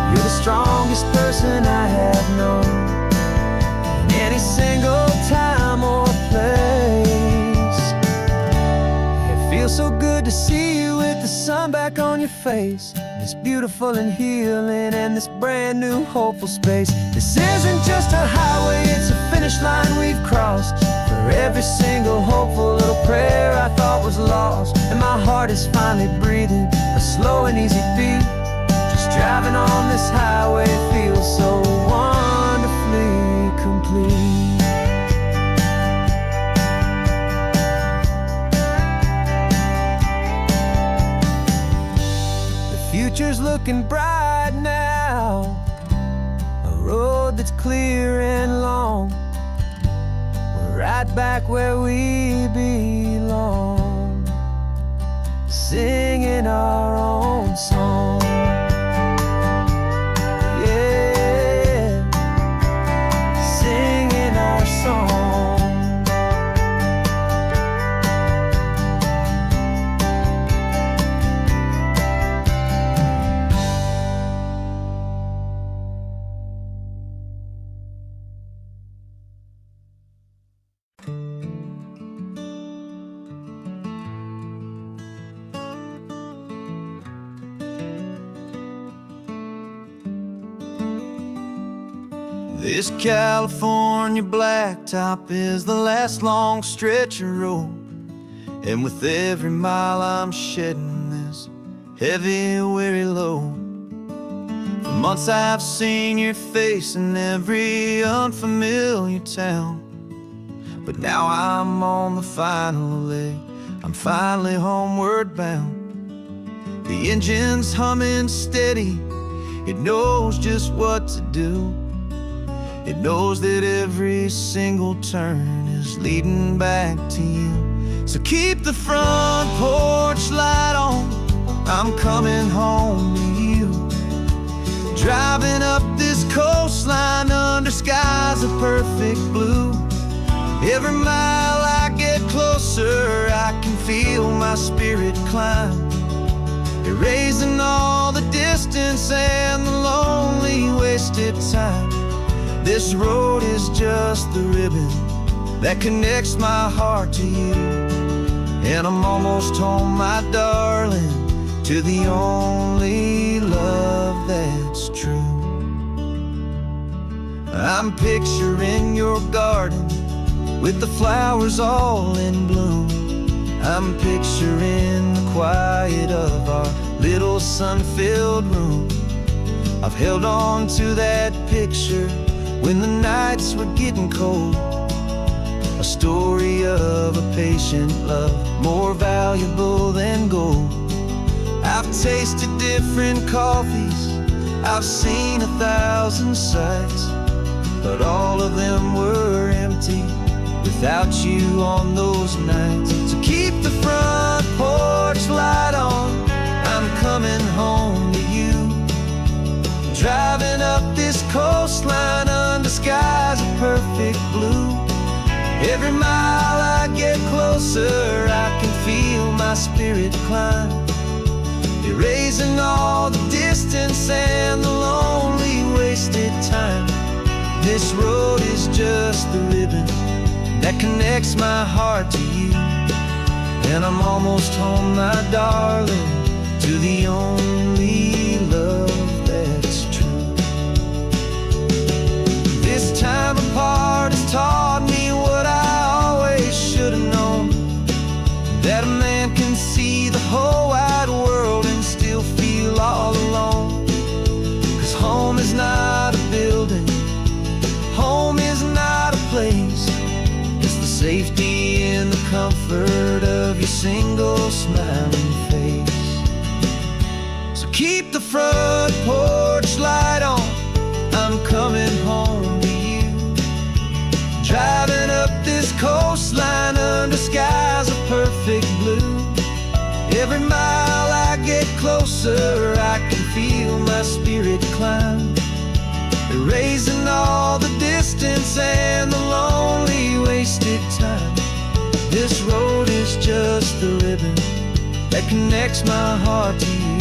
S1: You're the strongest person I have known in any single time or place. It feels so good to see you with the sun back on your face, this beautiful and healing and this brand new hopeful space. This isn't just a highway, it's a finish line we've crossed. For every single hopeful little prayer I thought was lost, and my heart is finally breathing a slow and easy beat. Just driving on this highway feels so wonderfully complete. Future's looking bright now, a road that's clear and long. We're right back where we belong, singing our own song. Yeah, singing our song.
S3: This California blacktop is the last long stretch of road, and with every mile I'm shedding this heavy, weary load. For months I've seen your face in every unfamiliar town, but now I'm on the final leg, I'm finally homeward bound. The engine's humming steady, it knows just what to do. It knows that every single turn is leading back to you. So keep the front porch light on, I'm coming home to you. Driving up this coastline under skies of perfect blue. Every mile I get closer, I can feel my spirit climb, erasing all the distance and the lonely wasted time. This road is just the ribbon that connects my heart to you, and I'm almost home, my darling, to the only love that's true. I'm picturing your garden
S1: with the flowers all in bloom. I'm picturing the quiet of our little sun-filled room. I've held on to that picture when the nights were getting cold. A story of a patient love, more valuable than gold. I've tasted different coffees, I've seen 1,000 sights, but all of them were empty without you on those nights. So keep the front porch light on, I'm coming home to you. Driving up this coastline under skies of perfect blue. Every mile I get closer, I can feel my spirit climb, erasing all the distance and the lonely wasted time. This road is just the ribbon that connects my heart to you, and I'm almost home, my darling, to the only love that's true. This time apart has taught me what I always should have known, that a man can see the whole wide world and still feel all alone. 'Cause home is not a building, home is not a place, it's the safety and the comfort of your single smiling face. So keep the front porch light on, I'm coming home to you. Driving up this coastline under skies of perfect blue. Every mile I get closer, I can feel my spirit climb, erasing all the distance and the lonely wasted time. This road is just the ribbon that connects my heart to you,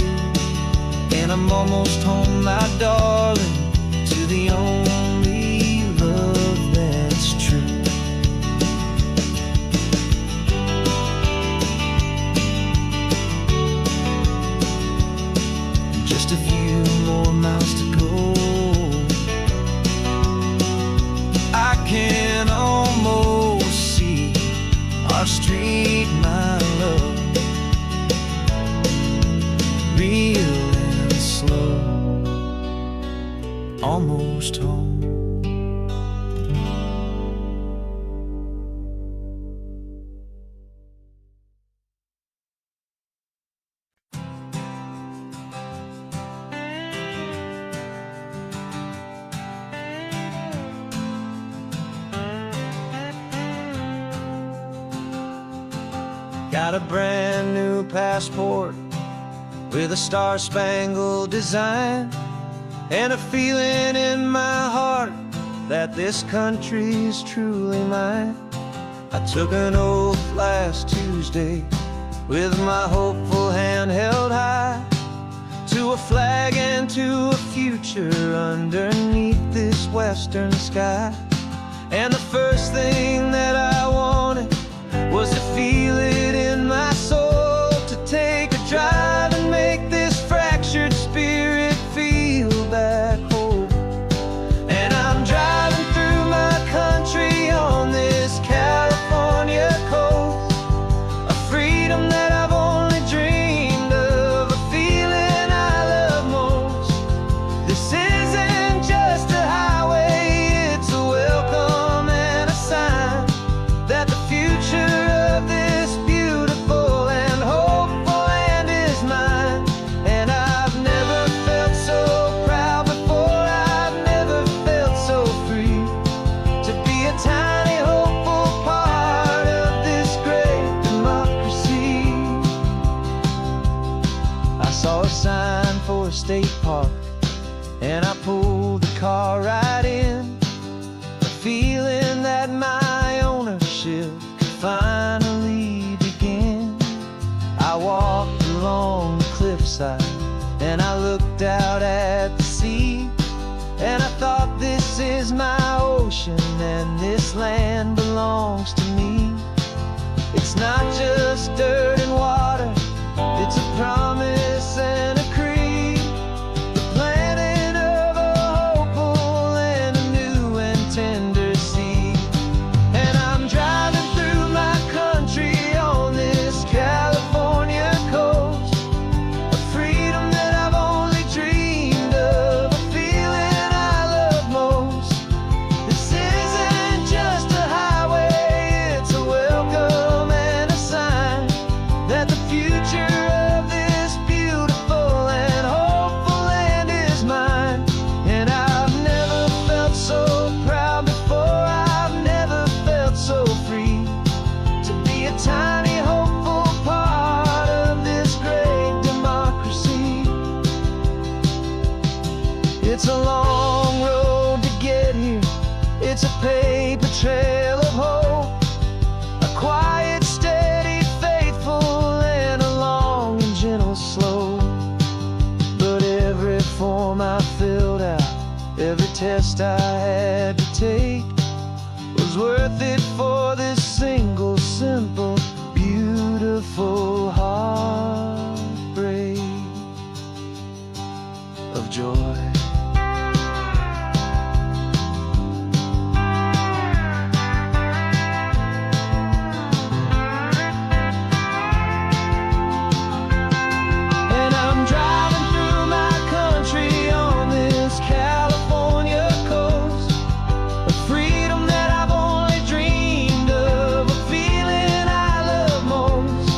S1: and I'm almost home, my darling, to the only love that's true. Just a few more miles to go, I can almost see our street, my love, real and slow, almost home. Got a brand new passport with a star-spangled design, and a feeling in my heart that this country's truly mine. I took an oath last Tuesday with my hopeful hand held high, to a flag and to a future underneath this western sky. And the first thing that I wanted was to feel it in my soul, to take a drive and make this fractured spirit feel back home. And I'm driving through my country on this California coast, a freedom that I've only dreamed of, a feeling I love most. This isn't just a highway, it's a welcome and a sign that the future of this beautiful and hopeful land is mine. And I've never felt so proud before, I've never felt so free, to be a tiny hopeful part of this great democracy. I saw a sign for a state park, and I pulled the car right in, a feeling that my ownership could finally begin. I walked along the cliffside and I looked out at the sea, and I thought, this is my ocean and this land belongs to me. It's not just dirt and water, it's a promise and a creed, the planting of a hopeful and a new and tender seed. And I'm trail of hope, a quiet, steady, faithful, and a long and gentle slow. But every form I filled out, every test I had to take, was worth it for this single, simple, beautiful heartbreak of joy. And I'm driving through my country on this California coast, a freedom that I've only dreamed of, a feeling I love most.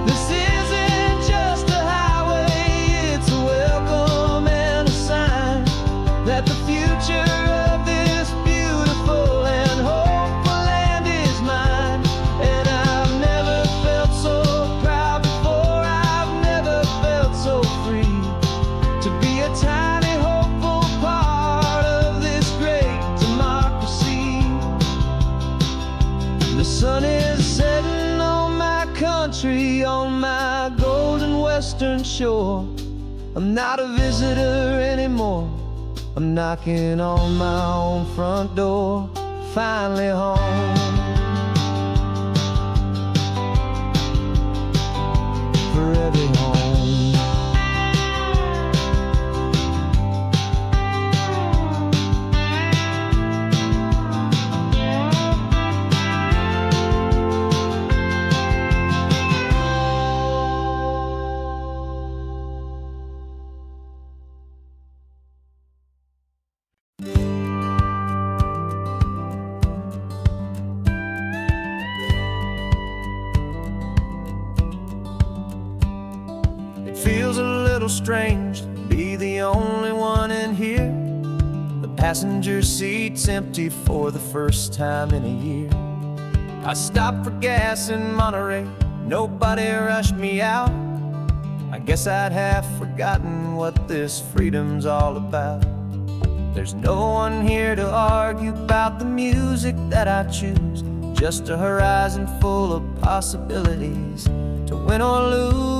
S1: This isn't just a highway, it's a welcome and a sign that the future of this beautiful and hopeful land is mine. And I've never felt so proud before, I've never felt so free to be a tiny hopeful part of this great democracy. The sun is setting on my country, on my golden western shore. I'm not a visitor anymore, I'm knocking on my own front door, finally home. Forever home. It feels a little strange to be the only one in here. The passenger seat's empty for the first time in a year. I stopped for gas in Monterey, nobody rushed me out. I guess I'd have forgotten what this freedom's all about. There's no one here to argue about the music that I choose, just a horizon full of possibilities to win or lose.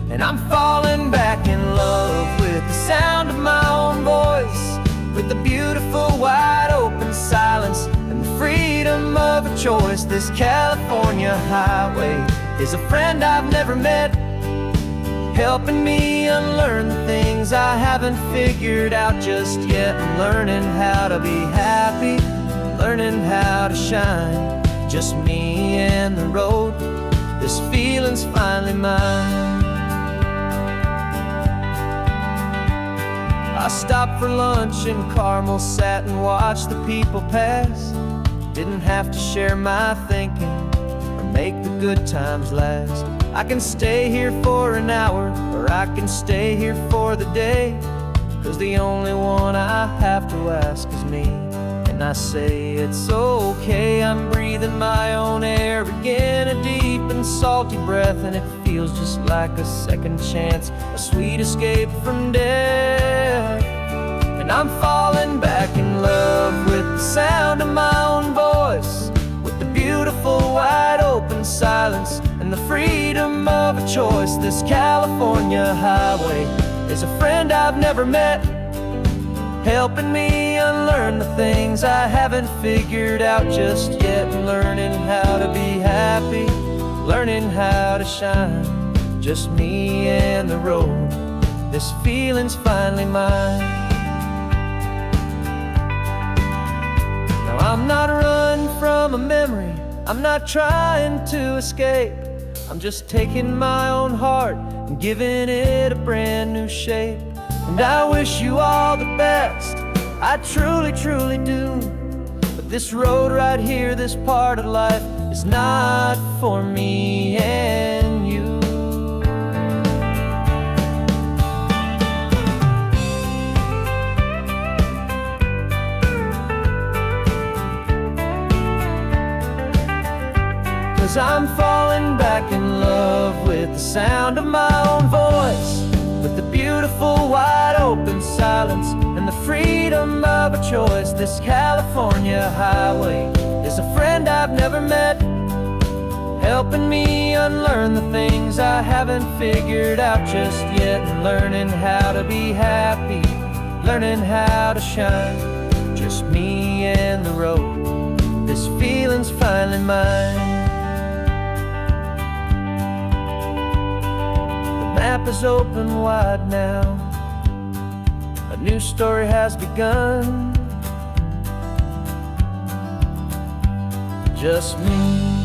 S1: And I'm falling back in love with the sound of my own voice, with the beautiful wide open silence and the freedom of a choice. This California highway is a friend I've never met, helping me unlearn the things I haven't figured out just yet. I'm learning how to be happy, learning how to shine, just me and the road. This feeling's finally mine. I stopped for lunch in Carmel, sat and watched the people pass. Didn't have to share my thinking or make the good times last. I can stay here for an hour, or I can stay here for the day, 'cause the only one I have to ask is me. And I say it's okay, I'm breathing my own air again, a deep and salty breath, and it feels just like a second chance, a sweet escape from death. And I'm falling back in love with the sound of my own voice, with the beautiful wide open silence and the freedom of a choice. This California highway is a friend I've never met, helping me unlearn the things I haven't figured out just yet. Learning how to be happy, learning how to shine, just me and the road. This feeling's finally mine. Now I'm not running from a memory, I'm not trying to escape. I'm just taking my own heart and giving it a brand new shape. And I wish you all the best, I truly, truly do. But this road right here, this part of life, is not for me and you. 'Cause I'm falling back in love with the sound of my own voice, with the beautiful wide open silence and and the freedom of a choice. This California highway is a friend I've never met, helping me unlearn the things I haven't figured out just yet, and learning how to be happy, learning how to shine. Just me and the road, this feeling's finally mine. The map is open wide now, a new story has begun. Just me